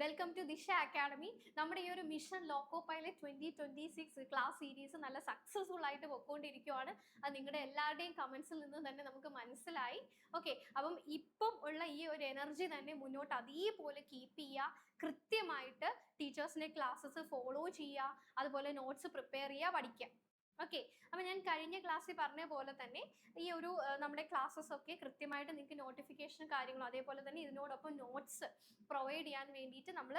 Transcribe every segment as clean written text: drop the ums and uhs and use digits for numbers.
Welcome to ദിശ academy. നമ്മുടെ ഈ ഒരു mission loco pilot 2026 class series നല്ല സക്സസ്ഫുൾ ആയിട്ട് പൊയ്ക്കൊണ്ടിരിക്കുകയാണ്. അത് നിങ്ങളുടെ എല്ലാവരുടെയും കമന്റ്സിൽ നിന്ന് തന്നെ നമുക്ക് മനസ്സിലായി. ഓക്കെ, അപ്പം ഇപ്പം ഉള്ള ഈ ഒരു എനർജി തന്നെ മുന്നോട്ട് അതേപോലെ കീപ്പ് ചെയ്യുക. കൃത്യമായിട്ട് ടീച്ചേഴ്സിന്റെ ക്ലാസ്സസ് ഫോളോ ചെയ്യുക, അതുപോലെ നോട്ട്സ് പ്രിപ്പയർ ചെയ്യുക, പഠിക്കുക. ഓക്കെ, അപ്പൊ ഞാൻ കഴിഞ്ഞ ക്ലാസ്സിൽ പറഞ്ഞ പോലെ തന്നെ ഈ ഒരു നമ്മുടെ ക്ലാസ്സസ് ഒക്കെ കൃത്യമായിട്ട് നിങ്ങൾക്ക് നോട്ടിഫിക്കേഷൻ കാര്യങ്ങളും അതേപോലെ തന്നെ ഇതിനോടൊപ്പം നോട്ട്സ് പ്രൊവൈഡ് ചെയ്യാൻ വേണ്ടിയിട്ട് നമ്മൾ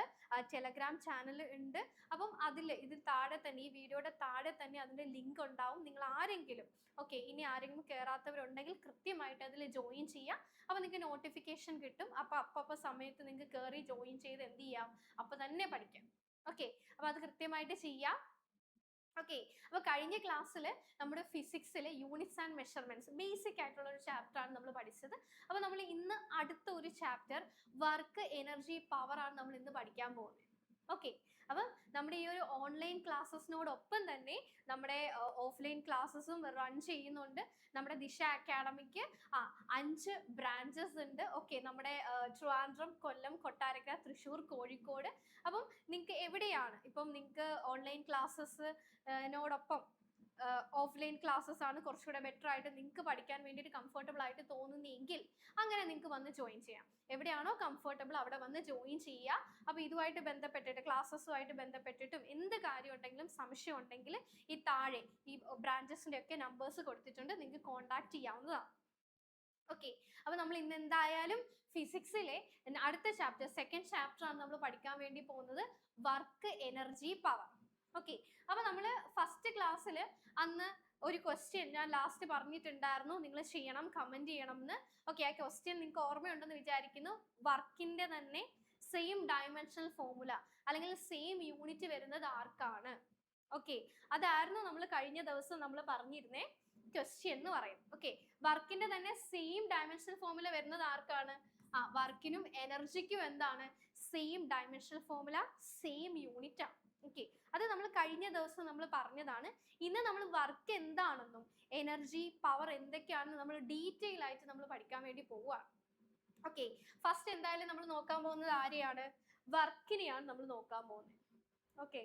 ടെലഗ്രാം ചാനൽ ഉണ്ട്. അപ്പം ഇതിൽ താഴെ തന്നെ ഈ വീഡിയോയുടെ താഴെ തന്നെ അതിന്റെ ലിങ്ക് ഉണ്ടാവും. നിങ്ങൾ ആരെങ്കിലും ഇനി ആരെങ്കിലും കയറാത്തവരുണ്ടെങ്കിൽ കൃത്യമായിട്ട് അതിൽ ജോയിൻ ചെയ്യാം. അപ്പൊ നിങ്ങൾക്ക് നോട്ടിഫിക്കേഷൻ കിട്ടും. അപ്പൊ സമയത്ത് നിങ്ങൾക്ക് കയറി ജോയിൻ ചെയ്ത് എന്ത് ചെയ്യാം, അപ്പൊ തന്നെ പഠിക്കാം. ഓക്കെ, അപ്പൊ അത് കൃത്യമായിട്ട് ചെയ്യാം. ഓക്കെ, അപ്പൊ കഴിഞ്ഞ ക്ലാസ്സിൽ നമ്മുടെ ഫിസിക്സിലെ യൂണിറ്റ്സ് ആൻഡ് മെഷർമെന്റ്സ് ബേസിക് ആയിട്ടുള്ള ഒരു ചാപ്റ്റർ ആണ് നമ്മൾ പഠിച്ചത്. അപ്പൊ നമ്മൾ ഇന്ന് അടുത്ത ഒരു ചാപ്റ്റർ വർക്ക് എനർജി പവർ ആണ് നമ്മൾ ഇന്ന് പഠിക്കാൻ പോകുന്നത്. ഓക്കെ, അപ്പം നമ്മുടെ ഈ ഒരു ഓൺലൈൻ ക്ലാസ്സസിനോടൊപ്പം തന്നെ നമ്മുടെ ഓഫ്ലൈൻ ക്ലാസ്സസും റൺ ചെയ്യുന്നുണ്ട്. നമ്മുടെ ദിശ അക്കാഡമിക്ക് 5 ബ്രാഞ്ചസ് ഉണ്ട്. ഓക്കെ, നമ്മുടെ ട്രിവാൻഡ്രം, കൊല്ലം, കൊട്ടാരക്കര, തൃശ്ശൂർ, കോഴിക്കോട്. അപ്പം നിങ്ങൾക്ക് എവിടെയാണ് ഇപ്പം നിങ്ങൾക്ക് ഓൺലൈൻ ക്ലാസ്സസിനോടൊപ്പം ഓഫ്ലൈൻ ക്ലാസ്സസ് ആണ് കുറച്ചുകൂടെ ബെറ്റർ ആയിട്ട് നിങ്ങൾക്ക് പഠിക്കാൻ വേണ്ടിയിട്ട് കംഫർട്ടബിൾ ആയിട്ട് തോന്നുന്നെങ്കിൽ അങ്ങനെ നിങ്ങൾക്ക് വന്ന് ജോയിൻ ചെയ്യാം. എവിടെയാണോ കംഫർട്ടബിൾ അവിടെ വന്ന് ജോയിൻ ചെയ്യുക. അപ്പോൾ ഇതുമായിട്ട് ബന്ധപ്പെട്ടിട്ട് ക്ലാസ്സസുമായിട്ട് ബന്ധപ്പെട്ടിട്ടും എന്ത് കാര്യം ഉണ്ടെങ്കിലും സംശയം ഉണ്ടെങ്കിൽ ഈ താഴെ ഈ ബ്രാഞ്ചസിന്റെ ഒക്കെ നമ്പേഴ്സ് കൊടുത്തിട്ടുണ്ട്, നിങ്ങൾക്ക് കോൺടാക്ട് ചെയ്യാവുന്നതാണ്. ഓക്കെ, അപ്പൊ നമ്മൾ ഇന്ന് എന്തായാലും ഫിസിക്സിലെ അടുത്ത ചാപ്റ്റർ, സെക്കൻഡ് ചാപ്റ്റർ ആണ് നമ്മൾ പഠിക്കാൻ വേണ്ടി പോകുന്നത്, വർക്ക് എനർജി പവർ. ഓക്കെ, അപ്പൊ നമ്മൾ ഫസ്റ്റ് ക്ലാസ്സിൽ അന്ന് ഒരു ക്വസ്റ്റ്യൻ ഞാൻ ലാസ്റ്റ് പറഞ്ഞിട്ടുണ്ടായിരുന്നു, നിങ്ങൾ ചെയ്യണം, കമന്റ് ചെയ്യണം എന്ന്. ഓക്കെ, ആ ക്വസ്റ്റ്യൻ നിങ്ങൾക്ക് ഓർമ്മയുണ്ടെന്ന് വിചാരിക്കുന്നു. വർക്കിന്റെ തന്നെ സെയിം ഡയമെൻഷണൽ ഫോർമുല അല്ലെങ്കിൽ സെയിം യൂണിറ്റ് വരുന്നത് ആർക്കാണ്? ഓക്കെ, അതായിരുന്നു നമ്മൾ കഴിഞ്ഞ ദിവസം നമ്മൾ പറഞ്ഞിരുന്നേ ക്വസ്റ്റ്യൻ എന്ന് പറയും. ഓക്കെ, വർക്കിന്റെ തന്നെ സെയിം ഡയമെൻഷണൽ ഫോർമുല വരുന്നത് ആർക്കാണ്? വർക്കിനും എനർജിക്കും എന്താണ് same dimensional formula, same unit ആണ്. ഓക്കെ, അത് നമ്മൾ കഴിഞ്ഞ ദിവസം നമ്മൾ പറഞ്ഞതാണ്. ഇന്ന് നമ്മൾ വർക്ക് എന്താണെന്നും എനർജി പവർ എന്തൊക്കെയാണെന്ന് നമ്മൾ ഡീറ്റെയിൽ ആയിട്ട് നമ്മൾ പഠിക്കാൻ വേണ്ടി പോവുകയാണ്. ഓക്കെ, ഫസ്റ്റ് എന്തായാലും നമ്മൾ നോക്കാൻ പോകുന്നത് ആരെയാണ്? വർക്കിനെയാണ് നമ്മൾ നോക്കാൻ പോകുന്നത്. ഓക്കെ,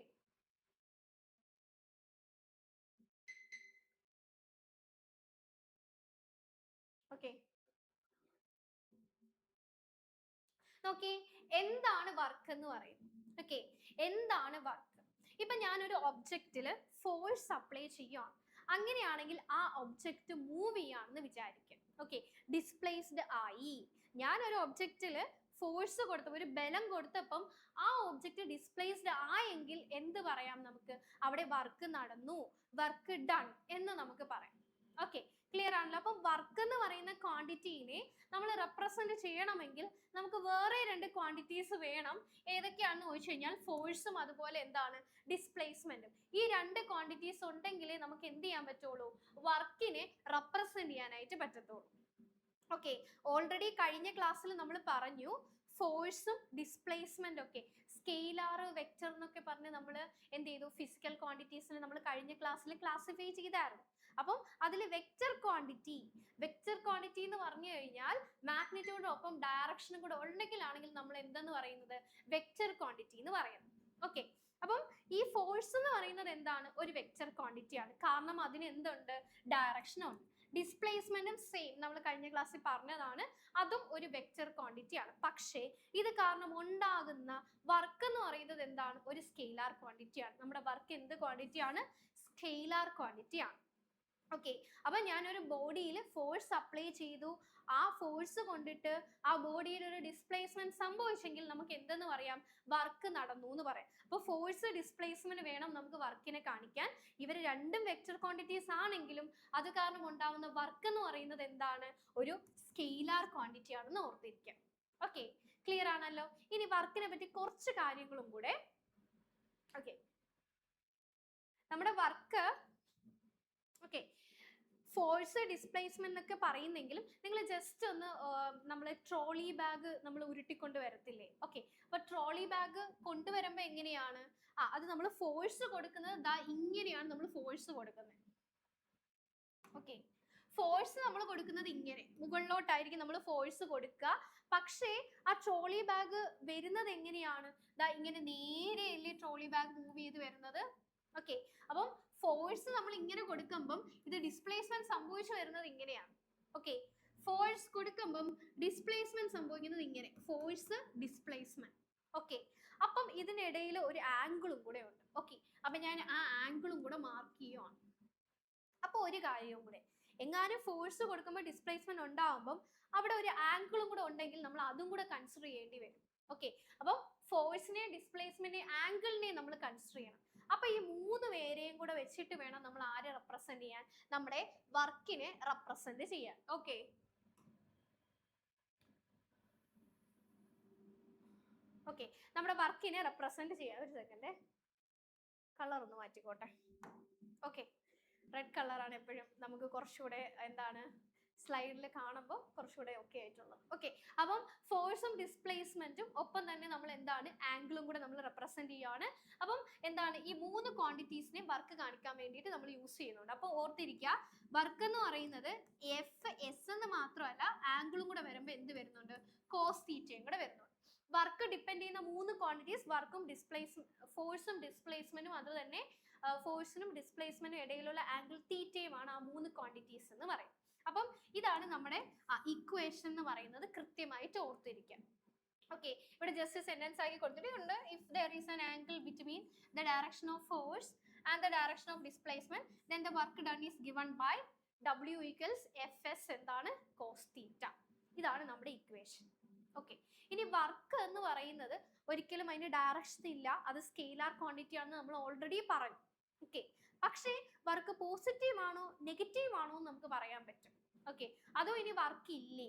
ഓക്കെ, നോക്കി എന്താണ് വർക്ക് എന്ന് പറയുന്നത്. ഓക്കെ, എന്താണ് വർക്ക്? ഇപ്പൊ ഞാനൊരു ഒബ്ജക്റ്റില് ഫോഴ്സ് അപ്ലൈ ചെയ്യുകയാണ്. അങ്ങനെയാണെങ്കിൽ ആ ഒബ്ജക്റ്റ് മൂവ് ചെയ്യാണെന്ന് വിചാരിക്കും. ഓക്കെ, ഡിസ്പ്ലേസ്ഡ് ആയി. ഞാനൊരു ഒബ്ജക്റ്റില് ഫോഴ്സ് കൊടുത്തപ്പോൾ, ഒരു ബലം കൊടുത്തപ്പം ആ ഒബ്ജക്റ്റ് ഡിസ്പ്ലേസ്ഡ് ആയെങ്കിൽ എന്ത് പറയാം നമുക്ക്? അവിടെ വർക്ക് നടന്നു, വർക്ക് ഡൺ എന്ന് നമുക്ക് പറയാം. ഓക്കെ, ക്ലിയർ ആണല്ലോ? അപ്പം വർക്ക് എന്ന് പറയുന്ന ക്വാണ്ടിറ്റീനെ നമ്മൾ റെപ്രസെന്റ് ചെയ്യണമെങ്കിൽ നമുക്ക് വേറെ 2 ക്വാണ്ടിറ്റീസ് വേണം. ഏതൊക്കെയാണെന്ന് ചോദിച്ചു കഴിഞ്ഞാൽ ഫോഴ്സും അതുപോലെ എന്താണ് ഡിസ്പ്ലേസ്മെന്റും. ഈ 2 ക്വാണ്ടിറ്റീസ് ഉണ്ടെങ്കിലേ നമുക്ക് എന്ത് ചെയ്യാൻ പറ്റുള്ളൂ? വർക്കിനെ റെപ്രസെന്റ് ചെയ്യാനായിട്ട് പറ്റത്തുള്ളൂ. ഓക്കെ, ഓൾറെഡി കഴിഞ്ഞ ക്ലാസ്സിൽ നമ്മൾ പറഞ്ഞു ഫോഴ്സും ഡിസ്പ്ലേസ്മെന്റ് ഒക്കെ സ്കെയിലാർ, വെക്ടർ എന്നൊക്കെ പറഞ്ഞ് നമ്മൾ എന്ത് ചെയ്തു? ഫിസിക്കൽ ക്വാണ്ടിറ്റീസിനെ നമ്മൾ കഴിഞ്ഞ ക്ലാസ്സിൽ ക്ലാസിഫൈ ചെയ്തായിരുന്നു. അപ്പം അതിൽ വെക്ടർ ക്വാണ്ടിറ്റി എന്ന് പറഞ്ഞു കഴിഞ്ഞാൽ മാഗ്നിറ്റ്യൂഡൊപ്പം ഡയറക്ഷനും കൂടെ ഉണ്ടെങ്കിലാണെങ്കിൽ നമ്മൾ എന്തെന്ന് പറയുന്നത്? വെക്ടർ ക്വാണ്ടിറ്റി എന്ന് പറയുന്നത്. ഓക്കെ, അപ്പം ഈ ഫോഴ്സ് എന്ന് പറയുന്നത് എന്താണ്? ഒരു വെക്ടർ ക്വാണ്ടിറ്റി ആണ്. കാരണം അതിന് എന്തുണ്ട്? ഡയറക്ഷൻ ഉണ്ട്. ഡിസ്പ്ലേസ്മെന്റും സെയിം, നമ്മൾ കഴിഞ്ഞ ക്ലാസ്സിൽ പറഞ്ഞതാണ്, അതും ഒരു വെക്ടർ ക്വാണ്ടിറ്റി ആണ്. പക്ഷേ ഇത് കാരണം ഉണ്ടാകുന്ന വർക്ക് എന്ന് പറയുന്നത് എന്താണ്? ഒരു സ്കെയിലാർ ക്വാണ്ടിറ്റി ആണ്. നമ്മുടെ വർക്ക് എന്ത് ക്വാണ്ടിറ്റി ആണ്? സ്കെയിലാർ ക്വാണ്ടിറ്റി ആണ്. ഓക്കെ, അപ്പൊ ഞാനൊരു ബോഡിയിൽ ഫോഴ്സ് അപ്ലൈ ചെയ്തു. ആ ഫോഴ്സ് കൊണ്ടിട്ട് ആ ബോഡിയിൽ ഒരു ഡിസ്പ്ലേസ്മെന്റ് സംഭവിച്ചെങ്കിൽ നമുക്ക് എന്തെന്ന് പറയാം? വർക്ക് നടന്നു എന്ന് പറയാം. അപ്പൊ ഫോഴ്സ്, ഡിസ്പ്ലേസ്മെന്റ് വേണം നമുക്ക് വർക്കിനെ കാണിക്കാൻ. ഇവർ രണ്ടും വെക്ടർ ക്വാണ്ടിറ്റീസ് ആണെങ്കിലും അത് കാരണം ഉണ്ടാവുന്ന വർക്ക് എന്ന് പറയുന്നത് എന്താണ്? ഒരു സ്കെയിലാർ ക്വാണ്ടിറ്റി ആണെന്ന് ഓർത്തിരിക്കാം. ഓക്കെ, ക്ലിയർ ആണല്ലോ? ഇനി വർക്കിനെ പറ്റി കുറച്ച് കാര്യങ്ങളും കൂടെ. ഓക്കെ, നമ്മുടെ വർക്ക്, ഓക്കെ, ഫോഴ്സ്, ഡിസ്പ്ലേസ്മെന്റ് എന്നൊക്കെ പറയുന്നെങ്കിലും നിങ്ങൾ ജസ്റ്റ് ഒന്ന് നമ്മൾ ട്രോളി ബാഗ് നമ്മൾ ഉരുട്ടിക്കൊണ്ട് വരത്തില്ലേ? ഓക്കെ, അപ്പൊ ട്രോളി ബാഗ് കൊണ്ടുവരുമ്പോ എങ്ങനെയാണ്? അത് നമ്മൾ ഫോഴ്സ് കൊടുക്കുന്നത് ഇങ്ങനെയാണ് നമ്മൾ ഫോഴ്സ് കൊടുക്കുന്നത്. ഓക്കെ, ഫോഴ്സ് നമ്മൾ കൊടുക്കുന്നത് ഇങ്ങനെ മുകളിലോട്ടായിരിക്കും നമ്മൾ ഫോഴ്സ് കൊടുക്കുക. പക്ഷേ ആ ട്രോളി ബാഗ് വരുന്നത് എങ്ങനെയാണ്? ദാ ഇങ്ങനെ നേരെയല്ലേ ട്രോളി ബാഗ് മൂവ് ചെയ്ത് വരുന്നത്. ഓക്കെ, അപ്പം ഫോഴ്സ് നമ്മൾ ഇങ്ങനെ കൊടുക്കുമ്പം ഇത് ഡിസ്പ്ലേസ്മെന്റ് സംഭവിച്ചു വരുന്നത് ഇങ്ങനെയാണ്. ഓക്കെ, ഫോഴ്സ് കൊടുക്കുമ്പം ഡിസ്പ്ലേസ്മെന്റ് സംഭവിക്കുന്നത് ഇങ്ങനെ, ഫോഴ്സ് ഡിസ്പ്ലേസ്മെന്റ്. ഓക്കെ, അപ്പം ഇതിനിടയിൽ ഒരു ആംഗിളും കൂടെ ഉണ്ട്. ഓക്കെ, അപ്പൊ ഞാൻ ആ ആംഗിളും കൂടെ മാർക്ക് ചെയ്യുവാണ്. അപ്പൊ ഒരു കാര്യവും കൂടെ, എങ്ങാനും ഫോഴ്സ് കൊടുക്കുമ്പോൾ ഡിസ്പ്ലേസ്മെന്റ് ഉണ്ടാവുമ്പം അവിടെ ഒരു ആംഗിളും കൂടെ ഉണ്ടെങ്കിൽ നമ്മൾ അതും കൂടെ കൺസിഡർ ചെയ്യേണ്ടി വരും. ഓക്കെ, അപ്പം ഫോഴ്സിനെ ഡിസ്പ്ലേസ്മെന്റിനെ ആംഗിളിനെ നമ്മൾ കൺസിഡർ ചെയ്യണം. അപ്പൊ ഈ മൂന്ന് പേരെയും കൂടെ വെച്ചിട്ട് വേണം നമ്മൾ ആരെ റെപ്രസെന്റ് ചെയ്യാൻ? നമ്മുടെ വർക്കിനെ റെപ്രസെന്റ് ചെയ്യാൻ. ഓക്കെ, ഓക്കെ, നമ്മുടെ വർക്കിനെ റെപ്രസെന്റ് ചെയ്യാം. ഒരു സെക്കൻഡ്, കളർ ഒന്ന് മാറ്റിക്കോട്ടെ. ഓക്കെ, റെഡ് കളറാണ് എപ്പോഴും നമുക്ക് കുറച്ചുകൂടെ എന്താണ് സ്ലൈഡിൽ കാണുമ്പോൾ കുറച്ചുകൂടെ ഓക്കെ ആയിട്ടുള്ളത്. ഓക്കെ, അപ്പം ഫോഴ്സും ഡിസ്പ്ലേസ്മെന്റും ഒപ്പം തന്നെ നമ്മൾ എന്താണ് ആംഗിളും കൂടെ നമ്മൾ റെപ്രസെന്റ് ചെയ്യുകയാണ്. അപ്പം എന്താണ് ഈ മൂന്ന് ക്വാണ്ടിറ്റീസിനെ വർക്ക് കാണിക്കാൻ വേണ്ടിയിട്ട് നമ്മൾ യൂസ് ചെയ്യുന്നുണ്ട്. അപ്പോൾ ഓർത്തിരിക്കുക, വർക്ക് എന്ന് പറയുന്നത് എഫ് എസ് എന്ന് മാത്രമല്ല, ആംഗിളും കൂടെ വരുമ്പോൾ എന്ത് വരുന്നുണ്ട്? കോസ് തീറ്റയും കൂടെ വരുന്നുണ്ട്. വർക്ക് ഡിപ്പെൻഡ് ചെയ്യുന്ന മൂന്ന് ക്വാണ്ടിറ്റീസ് വർക്കും ഫോഴ്സും ഡിസ്പ്ലേസ്മെന്റും, അത് തന്നെ ഫോഴ്സിനും ഡിസ്പ്ലേസ്മെന്റിനും ഇടയിലുള്ള ആംഗിൾ തീറ്റയുമാണ് ആ മൂന്ന് ക്വാണ്ടിറ്റീസ് എന്ന് പറയും. അപ്പം ഇതാണ് നമ്മുടെ ഇക്വേഷൻ എന്ന് പറയുന്നത്, കൃത്യമായിട്ട് ഓർത്തിരിക്കുക. ഓക്കെ, ഇവിടെ ജസ്റ്റ് സെന്റൻസ് ആക്കി കൊടുത്തിട്ടുണ്ട്. If there is an angle between the direction of force and the direction of displacement, then the work done is given by W equals FS എന്താണ്? Cos theta. ഇതാണ് നമ്മുടെ ഇക്വേഷൻ. ഓക്കെ, ഇനി work എന്ന് പറയുന്നത് ഒരിക്കലും അതിന് ഡയറക്ഷൻ ഇല്ല, അത് സ്കെയിലാർ ക്വാണ്ടിറ്റി ആണെന്ന് നമ്മൾ ഓൾറെഡി പറഞ്ഞു. ഓക്കെ, പക്ഷേ വർക്ക് പോസിറ്റീവ് ആണോ നെഗറ്റീവ് ആണോ എന്ന് നമുക്ക് പറയാൻ പറ്റും. ഓക്കെ, അതോ ഇനി വർക്ക് ഇല്ലേ?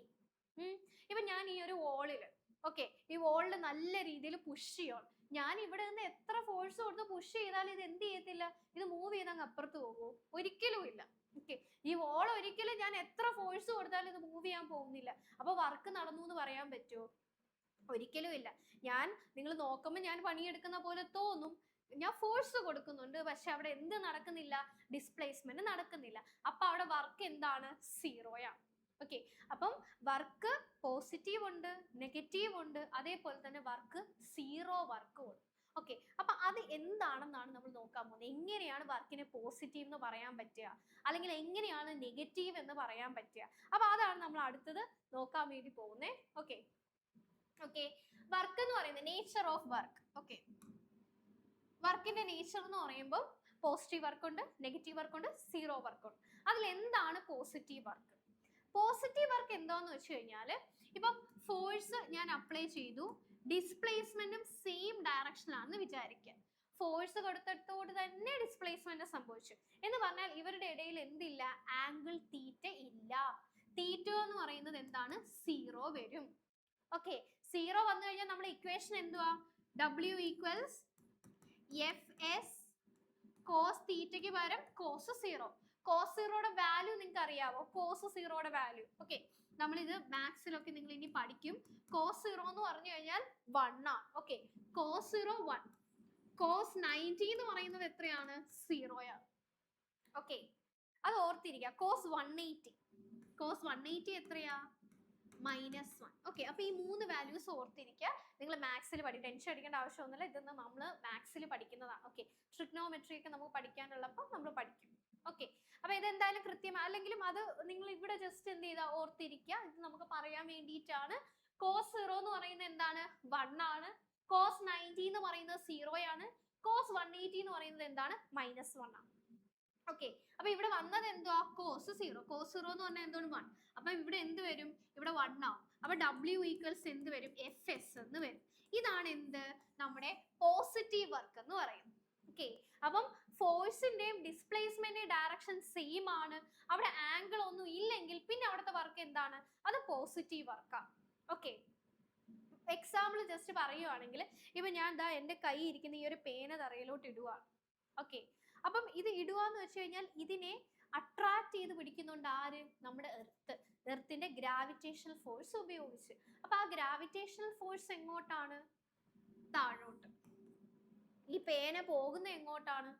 ഇപ്പൊ ഞാൻ ഈ ഒരു വോളില്, ഓക്കെ, ഈ വോളില് നല്ല രീതിയിൽ പുഷ് ചെയ്യണം. ഞാൻ ഇവിടെ നിന്ന് എത്ര ഫോഴ്സ് കൊടുത്ത് പുഷ് ചെയ്താലും ഇത് എന്ത് ചെയ്യത്തില്ല, ഇത് മൂവ് ചെയ്ത് അങ്ങ് അപ്പുറത്ത് പോകുമോ? ഒരിക്കലും ഇല്ല. ഓക്കെ, ഈ വോൾ ഒരിക്കലും ഞാൻ എത്ര ഫോഴ്സ് കൊടുത്താലും ഇത് മൂവ് ചെയ്യാൻ പോകുന്നില്ല. അപ്പൊ വർക്ക് നടന്നു എന്ന് പറയാൻ പറ്റുമോ? ഒരിക്കലും ഇല്ല. നിങ്ങൾ നോക്കുമ്പോൾ ഞാൻ പണിയെടുക്കുന്ന പോലെ തോന്നും, ഞാൻ ഫോഴ്സ് കൊടുക്കുന്നുണ്ട്, പക്ഷെ അവിടെ എന്ത് നടക്കുന്നില്ല? ഡിസ്പ്ലേസ്മെന്റ് നടക്കുന്നില്ല. അപ്പൊ അവിടെ വർക്ക് എന്താണ്? സീറോയാണ്. ഓക്കെ, അപ്പം വർക്ക് പോസിറ്റീവ് ഉണ്ട്, നെഗറ്റീവ് ഉണ്ട്, അതേപോലെ തന്നെ വർക്ക് സീറോ വർക്കും ഉണ്ട്. ഓക്കെ, അപ്പൊ അത് എന്താണെന്നാണ് നമ്മൾ നോക്കാൻ പോകുന്നത്. എങ്ങനെയാണ് വർക്കിനെ പോസിറ്റീവ് എന്ന് പറയാൻ പറ്റുക, അല്ലെങ്കിൽ എങ്ങനെയാണ് നെഗറ്റീവ് എന്ന് പറയാൻ പറ്റുക? അപ്പൊ അതാണ് നമ്മൾ അടുത്തത് നോക്കാൻ വേണ്ടി പോകുന്നത്. ഓക്കെ, ഓക്കെ, വർക്ക് എന്ന് പറയുന്നത് നേച്ചർ ഓഫ് വർക്ക്. ഓക്കെ, വർക്കിന്റെ നേച്ചർ എന്ന് പറയുമ്പോൾ പോസിറ്റീവ് വർക്ക് ഉണ്ട്, നെഗറ്റീവ് വർക്ക് ഉണ്ട്, സീറോ വർക്ക് ഉണ്ട്. അതിൽ എന്താണ് പോസിറ്റീവ് വർക്ക്? പോസിറ്റീവ് വർക്ക് എന്താന്ന് വെച്ച് കഴിഞ്ഞാൽ, ഇപ്പം ഫോഴ്സ് ഞാൻ അപ്ലൈ ചെയ്തു, ഡിസ്പ്ലേസ്മെന്റും സെയിം ഡയറക്ഷനിലാണെന്ന് വിചാരിക്കുക. ഫോഴ്സ് കൊടുത്തിടത്തോട് തന്നെ ഡിസ്പ്ലേസ്മെന്റ് സംഭവിച്ചു എന്ന് പറഞ്ഞാൽ ഇവരുടെ ഇടയിൽ എന്തില്ല? ആംഗിൾ തീറ്റ ഇല്ല. തീറ്റ എന്ന് പറയുന്നത് എന്താണ്? സീറോ വരും. ഓക്കെ, സീറോ വന്നു കഴിഞ്ഞാൽ നമ്മുടെ ഇക്വേഷൻ എന്തുവാ? W ഈക്വൽസ് FS കോസ് തീറ്റയ്ക്ക് പകരം കോസ് സീറോ. കോസ് സീറോയുടെ വാല്യൂ നിങ്ങൾക്ക് അറിയാവോ? കോസ് സീറോയുടെ വാല്യൂ, ഓക്കെ, നമ്മളിത് മാത്സിലൊക്കെ നിങ്ങൾ ഇനി പഠിക്കും. കോസ് സീറോ എന്ന് പറഞ്ഞു കഴിഞ്ഞാൽ 1 ആണ്. Okay, cos zero 1. കോസ് 90 എന്ന് പറയുന്നത് എത്രയാണ്? 0 ആണ്. ഓക്കെ, അത് ഓർത്തിരിക്കുക. കോസ് 180 എത്രയാ? -1. ഓക്കെ, അപ്പൊ ഈ മൂന്ന് വാല്യൂസ് ഓർത്തിരിക്കുക. നിങ്ങൾ മാത്സിൽ ടെൻഷൻ അടിക്കേണ്ട ആവശ്യമൊന്നുമില്ല, ഇതൊന്നും നമ്മൾ മാത്സിൽ പഠിക്കുന്നതാണ്. ഓക്കെ, ട്രിഗ്നോമെട്രി ഒക്കെ നമുക്ക് പഠിക്കാനുള്ളപ്പോൾ നമ്മൾ പഠിക്കും. ഓക്കെ, അപ്പൊ ഇതെന്തായാലും കൃത്യം അല്ലെങ്കിലും അത് നിങ്ങൾ ഇവിടെ ജസ്റ്റ് എന്ത് ചെയ്താ ഓർത്തിരിക്കുക. ഇത് നമുക്ക് പറയാൻ വേണ്ടിയിട്ടാണ്. കോസ് 0 എന്ന് പറയുന്നത് എന്താണ്? 1 ആണ്. കോസ് 90 എന്ന് പറയുന്നത് 0 ആണ്. കോസ് 180 എന്ന് പറയുന്നത് എന്താണ്? -1 ആണ്. ഓക്കെ, അപ്പൊ ഇവിടെ വന്നത് എന്തുവാ? കോസ് 0. കോസ് 0 എന്ന് പറഞ്ഞാൽ എന്താണ്? 1. അപ്പൊ ഇവിടെ എന്ത് വരും? ഇവിടെ 1 ആവും. അപ്പൊ W ഈക്വൽസ് എന്ത് വരും? FS എന്ന് വരും. ഇതാണ് എന്ത്? നമ്മുടെ പോസിറ്റീവ് വർക്ക് എന്ന് പറയുന്നത്. ഓക്കെ, അപ്പം ഫോഴ്സിന്റെയും ഡിസ്പ്ലേസ്മെന്റിന്റെയും ഡയറക്ഷൻ സെയിം ആണ്, അവിടെ ആംഗിൾ ഒന്നും ഇല്ലെങ്കിൽ പിന്നെ അവിടുത്തെ വർക്ക് എന്താണ്? അത് പോസിറ്റീവ് വർക്കാണ്. ഓക്കെ, എക്സാമ്പിൾ ജസ്റ്റ് പറയുവാണെങ്കിൽ, ഇപ്പൊ ഞാൻ ദാ എന്റെ കൈ ഇരിക്കുന്ന ഈ ഒരു പേന തറയിലോട്ട് ഇടുവാണ്. ഓക്കെ, അപ്പം ഇത് ഇടുവാന്ന് വെച്ച് കഴിഞ്ഞാൽ ഇതിനെ അട്രാക്ട് ചെയ്ത് പിടിക്കുന്നുണ്ട് ആര്? നമ്മുടെ എർത്തിന്റെ ഗ്രാവിറ്റേഷണൽ ഫോഴ്സ് ഉപയോഗിച്ച്. അപ്പൊ ആ ഗ്രാവിറ്റേഷണൽ ഫോഴ്സ് എങ്ങോട്ടാണ്? താഴോട്ട്. ഈ പേന പോകുന്ന എങ്ങോട്ടാണ്?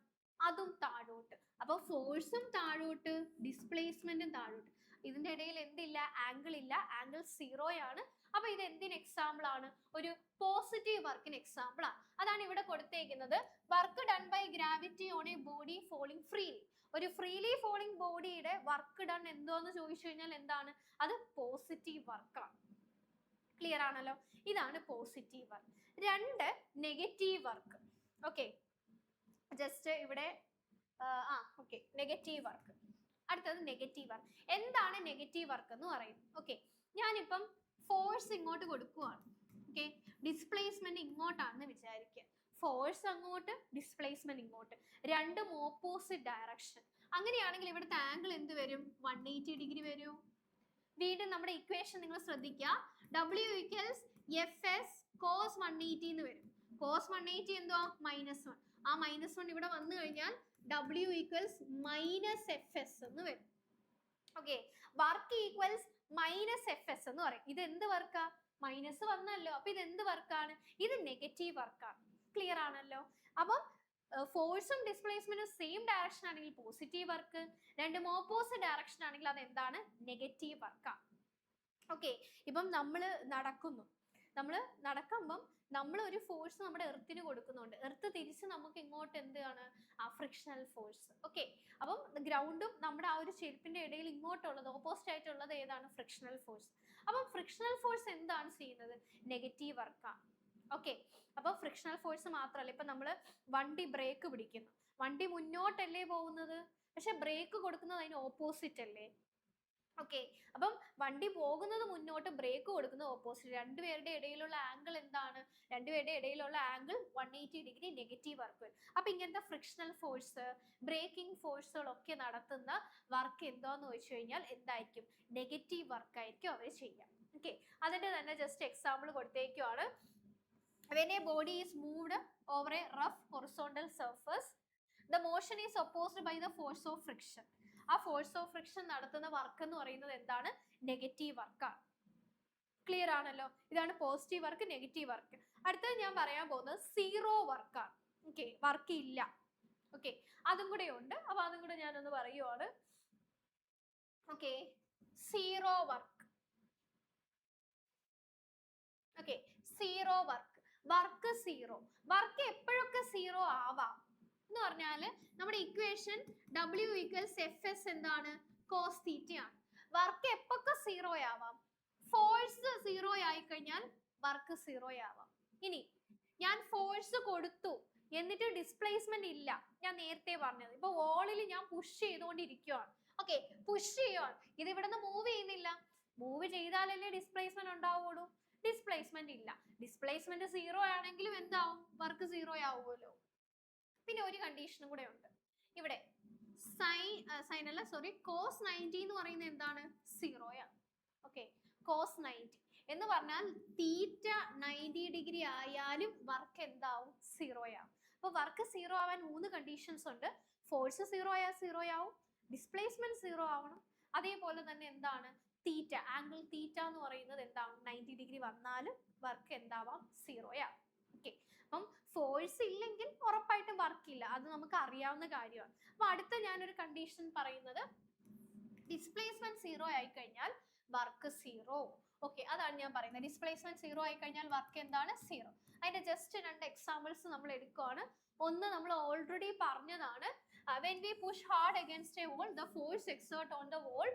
അതും താഴോട്ട്. അപ്പൊ ഫോഴ്സും താഴോട്ട്, ഡിസ്പ്ലേസ്മെന്റും താഴോട്ട്. ഇതിന്റെ ഇടയിൽ എന്തില്ല? ആംഗിൾ ഇല്ല, ആംഗിൾ 0 ആണ്. അപ്പൊ ഇത് എന്തിന് എക്സാമ്പിൾ ആണ്? ഒരു പോസിറ്റീവ് വർക്കിന് എക്സാമ്പിൾ ആണ്. അതാണ് ഇവിടെ കൊടുത്തേക്കുന്നത്. Work done by gravity on a body falling freely. ഒരു ഫ്രീലി ഫോളിങ് ബോഡിയുടെ വർക്ക് ഡൺ എന്തോന്ന് ചോദിച്ചു കഴിഞ്ഞാൽ എന്താണ്? അത് പോസിറ്റീവ് വർക്കാണ്. ക്ലിയർ ആണല്ലോ? ഇതാണ് പോസിറ്റീവ് വർക്ക്. രണ്ട് നെഗറ്റീവ് വർക്ക്. ഓക്കെ, ജസ്റ്റ് ഇവിടെ ഓക്കെ, നെഗറ്റീവ് വർക്ക്. അടുത്തത് നെഗറ്റീവ് വർക്ക്. എന്താണ് നെഗറ്റീവ് വർക്ക് എന്ന് പറയുന്നത്? ഓക്കെ, ഞാനിപ്പം ഫോഴ്സ് ഇങ്ങോട്ട് കൊടുക്കുവാണ്. ഓക്കെ, ഡിസ്പ്ലേസ്മെന്റ് ഇങ്ങോട്ടാണെന്ന് വിചാരിക്കുക. ഫോഴ്സ് അങ്ങോട്ട്, ഡിസ്പ്ലേസ്മെന്റ് ഇങ്ങോട്ട്, രണ്ടും ഓപ്പോസിറ്റ് ഡയറക്ഷൻ. അങ്ങനെയാണെങ്കിൽ ഇവിടുത്തെ ആംഗിൾ എന്ത് വരും? 180 ഡിഗ്രി വരും. വീണ്ടും നമ്മുടെ ഇക്വേഷൻ നിങ്ങൾ ശ്രദ്ധിക്കുക. W ഈക്വൽസ് FS cos 180 എന്ന് വരും. cos 180 എന്തോ? -1. ആ -1 ഇവിടെ വന്നു കഴിഞ്ഞാൽ W ഈക്വൽസ് -FS എന്ന് വരും. ഓക്കെ, വർക്ക് ഈക്വൽസ് -FS എന്ന് പറയും. ഇത് എന്ത് വർക്കാ? മൈനസ് വന്നല്ലോ. അപ്പൊ ഇത് എന്ത് വർക്കാണ്? ഇത് നെഗറ്റീവ് വർക്കാണ്. ക്ലിയർ ആണല്ലോ? അപ്പം ഫോഴ്സും ഡിസ്പ്ലേസ്മെന്റും സെയിം ഡയറക്ഷൻ ആണെങ്കിൽ പോസിറ്റീവ് വർക്ക്, രണ്ടും ഓപ്പോസിറ്റ് ഡയറക്ഷൻ ആണെങ്കിൽ അത് എന്താണ്? നെഗറ്റീവ് വർക്കാണ്. ഓക്കെ, ഇപ്പം നമ്മൾ നടക്കുമ്പം നമ്മൾ ഒരു ഫോഴ്സ് നമ്മുടെ എർത്തിന് കൊടുക്കുന്നുണ്ട്. എർത്ത് തിരിച്ച് നമുക്ക് ഇങ്ങോട്ട് എന്താണ്? ആ ഫ്രിക്ഷണൽ ഫോഴ്സ്. ഓക്കെ, അപ്പം ഗ്രൗണ്ടും നമ്മുടെ ആ ഒരു ചെരുപ്പിന്റെ ഇടയിൽ ഇങ്ങോട്ടുള്ളത്, ഓപ്പോസിറ്റ് ആയിട്ടുള്ളത് ഏതാണ്? Frictional force. അപ്പം ഫ്രിക്ഷണൽ ഫോഴ്സ് എന്താണ് ചെയ്യുന്നത്? നെഗറ്റീവ് വർക്കാണ്. ഓക്കെ, അപ്പൊ ഫ്രിക്ഷണൽ ഫോഴ്സ് മാത്രമല്ല, ഇപ്പൊ നമ്മൾ വണ്ടി ബ്രേക്ക് പിടിക്കുന്നു, വണ്ടി മുന്നോട്ടല്ലേ പോകുന്നത്, പക്ഷെ ബ്രേക്ക് കൊടുക്കുന്നത് അതിന് ഓപ്പോസിറ്റ് അല്ലേ? ഓക്കെ, അപ്പം വണ്ടി പോകുന്നത് മുന്നോട്ട്, ബ്രേക്ക് കൊടുക്കുന്നത് ഓപ്പോസിറ്റ്. രണ്ടുപേരുടെ ഇടയിലുള്ള ആംഗിൾ എന്താണ്? രണ്ടുപേരുടെ ഇടയിലുള്ള ആംഗിൾ 180 ഡിഗ്രി നെഗറ്റീവ് വർക്ക് വരും. അപ്പൊ ഇങ്ങനത്തെ ഫ്രിക്ഷണൽ ഫോഴ്സ്, ബ്രേക്കിംഗ് ഫോഴ്സുകളൊക്കെ നടത്തുന്ന വർക്ക് എന്താന്ന് ചോദിച്ചു കഴിഞ്ഞാൽ എന്തായിരിക്കും? നെഗറ്റീവ് വർക്ക് ആയിരിക്കും അവർ ചെയ്യാം. ഓക്കെ, അതിന്റെ തന്നെ ജസ്റ്റ് എക്സാമ്പിൾ കൊടുത്തേക്കുവാണ്. When a body is moved over a rough horizontal surface, the motion is opposed by the force of friction. ആ ഫോഴ്സ് ഓഫ് ഫ്രിക്ഷൻ നടത്തുന്ന വർക്ക് എന്ന് പറയുന്നത് എന്താണ്? നെഗറ്റീവ് വർക്കാണ്. ക്ലിയർ ആണല്ലോ? ഇതാണ് പോസിറ്റീവ് വർക്ക്, നെഗറ്റീവ് വർക്ക്. അടുത്തത് ഞാൻ പറയാൻ പോകുന്നത് സീറോ വർക്കാണ്. ഓക്കെ, വർക്ക് ഇല്ല. ഓക്കെ, അതും കൂടെ ഉണ്ട്. അപ്പൊ അതും കൂടെ ഞാനൊന്ന് പറയുവാണ്. Okay, zero work. Okay, zero work. Work zero. Work എപ്പോഴൊക്കെ സീറോ ആവാം എന്ന് പറഞ്ഞാല് നമ്മുടെ ഇക്വേഷൻ W ഈക്വൽസ് FS എന്താണ്? cos θ ആണ്. വർക്ക് എപ്പൊക്കെ സീറോ ആവാം? ഫോഴ്സ് സീറോ ആയി കഴിഞ്ഞാൽ വർക്ക് സീറോ ആവാം. ഇനി ഞാൻ ഫോഴ്സ് കൊടുത്തു എന്നിട്ട് ഡിസ്പ്ലേസ്മെന്റ് ഇല്ല, ഞാൻ നേരത്തെ പറഞ്ഞത്. ഇപ്പൊ വോളിൽ ഞാൻ പുഷ് ചെയ്തുകൊണ്ടിരിക്കുകയാണ്. ഓക്കെ, പുഷ് ചെയ്യുവാണ്, ഇത് ഇവിടുന്ന് മൂവ് ചെയ്യുന്നില്ല. മൂവ് ചെയ്താലല്ലേ ഡിസ്പ്ലേസ്മെന്റ് ഉണ്ടാവുള്ളൂ. ഡിസ്പ്ലേസ്മെന്റ് ഇല്ല. ഡിസ്പ്ലേസ്മെന്റ് സീറോ ആണെങ്കിലും എന്താവും? വർക്ക് സീറോ ആവുമല്ലോ. പിന്നെ ഒരു കണ്ടീഷനും കൂടെ ഉണ്ട് ഇവിടെ. cos 90 എന്ന് പറയുന്നത് എന്താണ്? സീറോയാണ്. ഓക്കെ, cos 90 എന്ന് പറഞ്ഞാൽ തീറ്റ 90 ഡിഗ്രി ആയാലും വർക്ക് എന്താവും? സീറോ ആവും. അപ്പൊ വർക്ക് സീറോ ആവാൻ 3 കണ്ടീഷൻസ് ഉണ്ട്. ഫോഴ്സ് സീറോ ആയാൽ സീറോ ആവും, ഡിസ്പ്ലേസ്മെന്റ് സീറോ ആവണം, അതേപോലെ തന്നെ എന്താണ്? തീറ്റ, ആംഗിൾ തീറ്റ എന്ന് പറയുന്നത് എന്താവും? 90 ഡിഗ്രി വന്നാലും വർക്ക് എന്താവാം? സീറോ ആവും. ഓക്കെ, അപ്പം ഫോഴ്സ് ഇല്ലെങ്കിൽ ഉറപ്പായിട്ടും വർക്ക് ഇല്ല, അത് നമുക്ക് അറിയാവുന്ന കാര്യമാണ്. അപ്പൊ അടുത്ത ഞാനൊരു കണ്ടീഷൻ പറയുന്നത്, ഡിസ്പ്ലേസ്മെന്റ് സീറോ ആയി കഴിഞ്ഞാൽ വർക്ക് സീറോ. ഓക്കെ, അതാണ് ഞാൻ പറയുന്നത്. ഡിസ്പ്ലേസ്മെന്റ് സീറോ ആയി കഴിഞ്ഞാൽ വർക്ക് എന്താണ്? സീറോ. അതിന്റെ ജസ്റ്റ് 2 എക്സാമ്പിൾസ് നമ്മൾ എടുക്കുകയാണ്. ഒന്ന് നമ്മൾ ഓൾറെഡി പറഞ്ഞതാണ്. when we push hard against a wall, the force exerted on the wall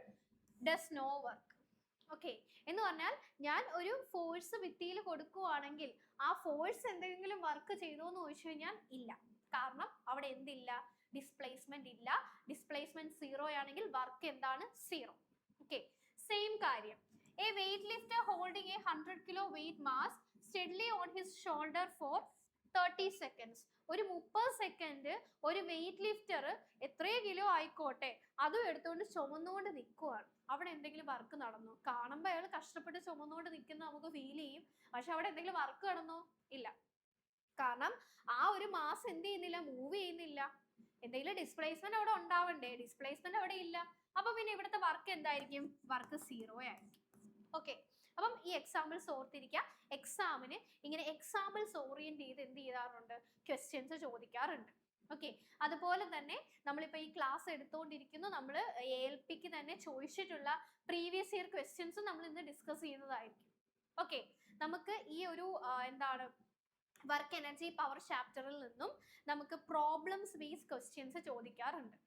does no work. Okay, എന്ന് പറഞ്ഞാൽ ഞാൻ ഒരു ഫോഴ്സ് ഭിത്തിയിൽ കൊടുക്കുവാണെങ്കിൽ ആ ഫോഴ്സ് എന്തെങ്കിലും വർക്ക് ചെയ്തോ എന്ന് ചോദിച്ചു കഴിഞ്ഞാൽ ഇല്ല. കാരണം അവിടെ എന്തില്ല? ഡിസ്പ്ലേസ്മെന്റ് ഇല്ല. ഡിസ്പ്ലേസ്മെന്റ് സീറോ ആണെങ്കിൽ വർക്ക് എന്താണ്? സീറോ. ഓക്കെ, സെയിം കാര്യം. A weight lifter holding a 100 kilo weight mass steadily on his shoulder for 30 seconds. ഒരു 30 സെക്കൻഡ് ഒരു വെയിറ്റ് ലിഫ്റ്റർ എത്രയോ കിലോ ആയിക്കോട്ടെ അതും എടുത്തുകൊണ്ട് ചുമന്നുകൊണ്ട് നിൽക്കുവാണ്. അവിടെ എന്തെങ്കിലും വർക്ക് നടന്നോ? കാണുമ്പോൾ അയാൾ കഷ്ടപ്പെട്ട് ചുമന്നുകൊണ്ട് നിൽക്കുന്ന നമുക്ക് ഫീൽ ചെയ്യും, പക്ഷെ അവിടെ എന്തെങ്കിലും വർക്ക് നടന്നോ? ഇല്ല. കാരണം ആ ഒരു മാസ് എന്ത് ചെയ്യുന്നില്ല? മൂവ് ചെയ്യുന്നില്ല. എന്തെങ്കിലും ഡിസ്പ്ലേസ്മെന്റ് അവിടെ ഉണ്ടാവണ്ടേ? ഡിസ്പ്ലേസ്മെന്റ് അവിടെ ഇല്ല. അപ്പൊ പിന്നെ ഇവിടുത്തെ വർക്ക് എന്തായിരിക്കും? വർക്ക് സീറോ ആയിരിക്കും. ഓക്കെ, അപ്പം ഈ എക്സാമ്പിൾസ് ഓർത്തിരിക്കുക. എക്സാമിന് ഇങ്ങനെ എക്സാമ്പിൾസ് ഓറിയന്റ് ചെയ്ത് എന്ത് ചെയ്യാറുണ്ട്? ക്വസ്റ്റ്യൻസ് ചോദിക്കാറുണ്ട്. ഓക്കെ, അതുപോലെ തന്നെ നമ്മളിപ്പോൾ ഈ ക്ലാസ് എടുത്തുകൊണ്ടിരിക്കുന്നു. നമ്മൾ ALPക്ക് തന്നെ ചോദിച്ചിട്ടുള്ള പ്രീവിയസ് ഇയർ ക്വസ്റ്റ്യൻസും നമ്മൾ ഇന്ന് ഡിസ്കസ് ചെയ്യുന്നതായിരിക്കും. ഓക്കെ, നമുക്ക് ഈ ഒരു എന്താണ് വർക്ക് എനർജി പവർ ചാപ്റ്ററിൽ നിന്നും നമുക്ക് പ്രോബ്ലംസ് ബേസ്ഡ് ക്വസ്റ്റ്യൻസ് ചോദിക്കാറുണ്ട്.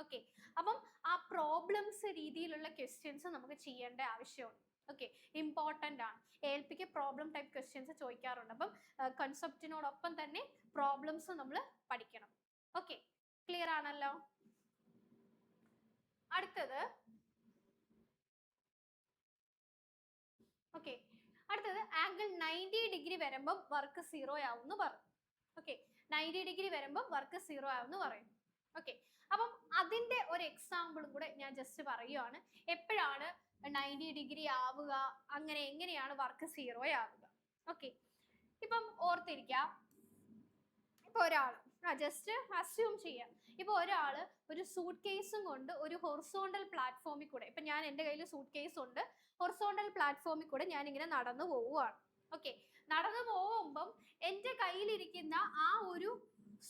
ഓക്കെ, അപ്പം ആ പ്രോബ്ലംസ് രീതിയിലുള്ള ക്വസ്റ്റ്യൻസ് നമുക്ക് ചെയ്യേണ്ട ആവശ്യമുണ്ട്. ഓക്കെ, ഇമ്പോർട്ടൻ്റ് ആണ്. ALPക്ക് പ്രോബ്ലം ടൈപ്പ് ക്വസ്റ്റ്യൻസ് ചോദിക്കാറുണ്ട്. അപ്പം കൺസെപ്റ്റിനോടൊപ്പം തന്നെ പ്രോബ്ലംസ് നമ്മൾ പഠിക്കണം. ഓക്കെ, ക്ലിയർ ആണല്ലോ. അടുത്തത് ഓക്കെ, അടുത്തത് ആംഗിൾ 90 ഡിഗ്രി വരുമ്പോൾ വർക്ക് 0 ആവുമെന്ന് പറയും. ഓക്കെ, 90 ഡിഗ്രി വരുമ്പോൾ വർക്ക് 0 ആവുമെന്ന് പറയും. ഓക്കെ, അപ്പം അതിന്റെ ഒരു എക്സാമ്പിളും കൂടെ ഞാൻ ജസ്റ്റ് പറയുവാണ്. എപ്പോഴാണ് 90 ഡിഗ്രി ആവുക, അങ്ങനെ എങ്ങനെയാണ് വർക്ക് 0 ആവുക. ഓക്കെ, ഇപ്പം ഓർത്തിരിക്കാം. ഇപ്പൊ ഒരാൾ ജസ്റ്റ് അസ്യൂം ചെയ്യാം. ഇപ്പൊ ഒരാള് ഒരു സൂട്ട് കേസും കൊണ്ട് ഒരു ഹൊറിസോണ്ടൽ പ്ലാറ്റ്ഫോമിൽ കൂടെ, ഇപ്പൊ ഞാൻ എൻ്റെ കയ്യിൽ സൂട്ട് കേസ് ഉണ്ട്, ഹൊറിസോണ്ടൽ പ്ലാറ്റ്ഫോമിൽ കൂടെ ഞാൻ ഇങ്ങനെ നടന്നു പോവുകയാണ്. ഓക്കെ, നടന്നു പോകുമ്പം എൻ്റെ കയ്യിലിരിക്കുന്ന ആ ഒരു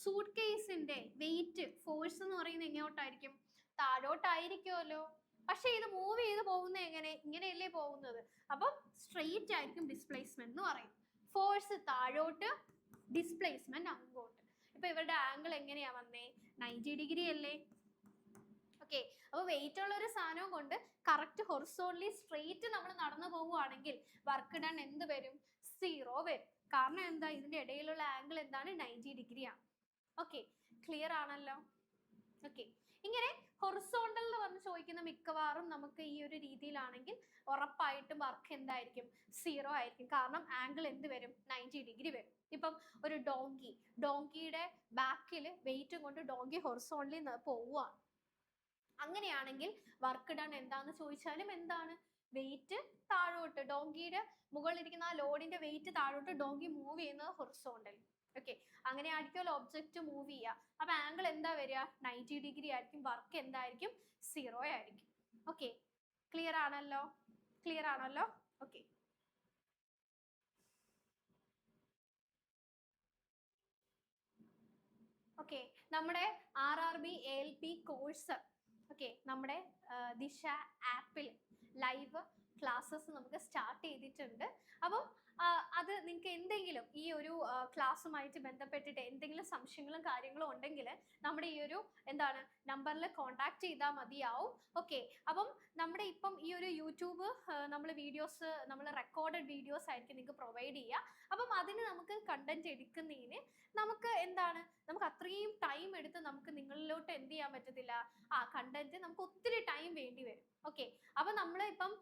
സൂട്ട് കേസിന്റെ വെയിറ്റ് ഫോഴ്സ് എന്ന് പറയുന്നത് എങ്ങോട്ടായിരിക്കും? താഴോട്ടായിരിക്കുമല്ലോ. പക്ഷെ ഇത് മൂവ് ചെയ്ത് പോകുന്നത് എങ്ങനെ? ഇങ്ങനെയല്ലേ പോകുന്നത്. അപ്പം സ്ട്രെയിറ്റ് ആയിരിക്കും ഡിസ്പ്ലേസ്മെന്റ് എന്ന് പറയും. ഫോഴ്സ് താഴോട്ട്, ഡിസ്പ്ലേസ്മെന്റ് അങ്ങോട്ട്. ഇപ്പൊ ഇവരുടെ ആംഗിൾ എങ്ങനെയാ വന്നേ? 90 ഡിഗ്രി അല്ലേ. ഓക്കെ, അപ്പൊ വെയിറ്റ് ഉള്ള ഒരു സാധനം കൊണ്ട് കറക്റ്റ് ഹൊറിസോണ്ടലി സ്ട്രെയിറ്റ് നമ്മൾ നടന്നു പോവുകയാണെങ്കിൽ വർക്ക് ഡൺ എന്ത് വരും? 0 വരും. കാരണം എന്താ? ഇതിന്റെ ഇടയിലുള്ള ആംഗിൾ എന്താണ്? 90 ഡിഗ്രി ആണ്. ഓക്കെ, ക്ലിയർ ആണല്ലോ. ഓക്കെ, ഇങ്ങനെ ഹൊറിസോണ്ടൽ എന്ന് പറഞ്ഞ് ചോദിക്കുന്ന മിക്കവാറും നമുക്ക് ഈ ഒരു രീതിയിലാണെങ്കിൽ ഉറപ്പായിട്ടും വർക്ക് എന്തായിരിക്കും? 0 ആയിരിക്കും. കാരണം ആംഗിൾ എന്ത് വരും? 90 ഡിഗ്രി വരും. ഇപ്പം ഒരു ഡോങ്കിയുടെ ബാക്കിൽ വെയിറ്റും കൊണ്ട് ഡോങ്കി ഹൊറിസോണ്ടലി പോവുകയാണ്. അങ്ങനെയാണെങ്കിൽ വർക്ക് ഡൺ എന്താന്ന് ചോദിച്ചാലും എന്താണ്? വെയിറ്റ് താഴോട്ട്, ഡോങ്കിയുടെ മുകളിലിരിക്കുന്ന ആ ലോഡിന്റെ വെയിറ്റ് താഴോട്ട്, ഡോങ്കി മൂവ് ചെയ്യുന്നത് ഹൊറിസോണ്ടലി. ഓക്കെ, അങ്ങനെ ആയിരിക്കുമല്ലോ ഒബ്ജക്റ്റ് മൂവ് ചെയ്യുക. അപ്പൊ ആംഗിൾ എന്താ വരിക? 90 ഡിഗ്രി ആയിരിക്കും. വർക്ക് എന്തായിരിക്കും? 0 ആയിരിക്കും. ഓക്കെ, ക്ലിയർ ആണല്ലോ. ക്ലിയർ ആണല്ലോ. ഓക്കെ, ഓക്കെ, നമ്മുടെ RRB ALP കോഴ്സ് ഓക്കെ നമ്മുടെ ദിശ ആപ്പിൽ ലൈവ് ക്ലാസ്സസ് നമുക്ക് സ്റ്റാർട്ട് ചെയ്തിട്ടുണ്ട്. അപ്പം അത് നിങ്ങൾക്ക് എന്തെങ്കിലും ഈ ഒരു ക്ലാസ്സുമായിട്ട് ബന്ധപ്പെട്ടിട്ട് എന്തെങ്കിലും സംശയങ്ങളും കാര്യങ്ങളും ഉണ്ടെങ്കിൽ നമ്മുടെ ഈ ഒരു എന്താണ് നമ്പറിൽ കോൺടാക്ട് ചെയ്താൽ മതിയാവും. ഓക്കെ, അപ്പം നമ്മുടെ ഇപ്പം ഈ ഒരു യൂട്യൂബ് നമ്മൾ വീഡിയോസ്, നമ്മൾ റെക്കോർഡഡ് വീഡിയോസ് ആയിരിക്കും നിങ്ങൾക്ക് പ്രൊവൈഡ് ചെയ്യുക. അപ്പം അതിന് നമുക്ക് കണ്ടന്റ് എടുക്കുന്നതിന് നമുക്ക് എന്താണ്, നമുക്ക് അത്രയും ടൈം എടുത്ത് നമുക്ക് നിങ്ങളിലോട്ട് എന്ത് ചെയ്യാൻ പറ്റത്തില്ല, കണ്ടന്റ് നമുക്ക് ഒത്തിരി ടൈം വേണ്ടി വരും. ഓക്കെ, അപ്പൊ നമ്മൾ ഇപ്പം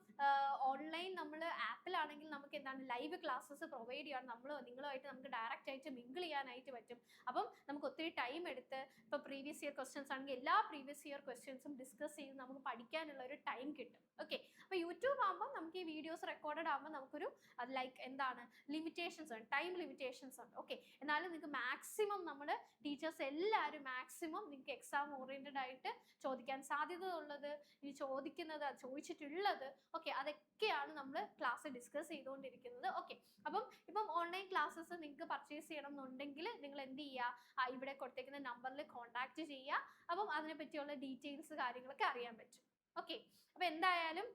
ഓൺലൈൻ നമ്മൾ ആപ്പിലാണെങ്കിൽ നമുക്ക് എന്താണ് ലൈവ് ക്ലാസ്സസ് പ്രൊവൈഡ് ചെയ്യാൻ നിങ്ങളുമായിട്ട് നമുക്ക് ഡയറക്റ്റ് ആയിട്ട് മിങ്കിൾ ചെയ്യാനായിട്ട് പറ്റും. അപ്പം നമുക്ക് ഒത്തിരി ടൈം എടുത്ത് ഇപ്പൊ പ്രീവിയസ് ഇയർ ക്വസ്റ്റ്യൻസ് ആണെങ്കിൽ എല്ലാ പ്രീവിയസ് ഇയർ ക്വസ്റ്റ്യൻസും ഡിസ്കസ് ചെയ്ത് നമുക്ക് പഠിക്കാനുള്ള ഒരു ടൈം കിട്ടും. ഓക്കെ, അപ്പൊ യൂട്യൂബ് ആകുമ്പോൾ നമുക്ക് ഈ വീഡിയോസ് റെക്കോർഡഡ് ആകുമ്പോൾ നമുക്കൊരു ലൈക്ക് എന്താണ് ലിമിറ്റേഷൻസ് ഉണ്ട്, ടൈം ലിമിറ്റേഷൻസ് ഉണ്ട്. ഓക്കെ, എന്നാലും നിങ്ങൾക്ക് മാക്സിമം നമ്മൾ ടീച്ചേഴ്സ് എല്ലാവരും മാക്സിമം നിങ്ങൾക്ക് എക്സാം ഓറിയന്റഡ് ആയിട്ട് ചോദിക്കാൻ സാധ്യത ഉള്ളത്, ഇനി ചോദിച്ചിട്ടുള്ളത് ഓക്കെ അതൊക്കെയാണ് നമ്മൾ ക്ലാസ് ഡിസ്കസ് ചെയ്തുകൊണ്ടിരിക്കുന്നത്. ഓക്കെ, അപ്പം ഇപ്പം ഓൺലൈൻ ക്ലാസ്സസ് നിങ്ങൾക്ക് പർച്ചേസ് ചെയ്യണം എന്നുണ്ടെങ്കിൽ നിങ്ങൾ എന്ത് ചെയ്യുക, ഇവിടെ കൊടുത്തേക്കുന്ന നമ്പറിൽ കോൺടാക്ട് ചെയ്യുക. അപ്പം അതിനെ പറ്റിയുള്ള ഡീറ്റെയിൽസ് കാര്യങ്ങളൊക്കെ അറിയാൻ പറ്റും. ഓക്കെ, അപ്പൊ എന്തായാലും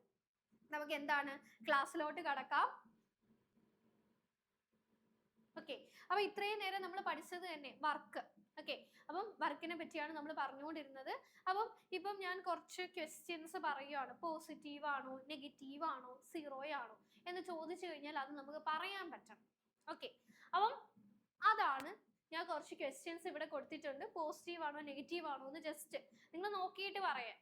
നമുക്ക് എന്താണ് ക്ലാസ്സിലോട്ട് കടക്കാം. ഓക്കെ, അപ്പൊ ഇത്രയും നേരം നമ്മൾ പഠിച്ചത് തന്നെ വർക്ക്. ഓക്കെ, അപ്പം വർക്കിനെ പറ്റിയാണ് നമ്മൾ പറഞ്ഞുകൊണ്ടിരുന്നത്. അപ്പം ഇപ്പം ഞാൻ കുറച്ച് ക്വസ്റ്റ്യൻസ് പറയുകയാണ്. പോസിറ്റീവ് ആണോ, നെഗറ്റീവ് ആണോ, 0 ആണോ എന്ന് ചോദിച്ചു കഴിഞ്ഞാൽ അത് നമുക്ക് പറയാൻ പറ്റണം. ഓക്കെ, അപ്പം അതാണ് ഞാൻ കുറച്ച് ക്വസ്റ്റ്യൻസ് ഇവിടെ കൊടുത്തിട്ടുണ്ട്. പോസിറ്റീവ് ആണോ നെഗറ്റീവ് ആണോ എന്ന് ജസ്റ്റ് നിങ്ങൾ നോക്കിയിട്ട് പറയാം.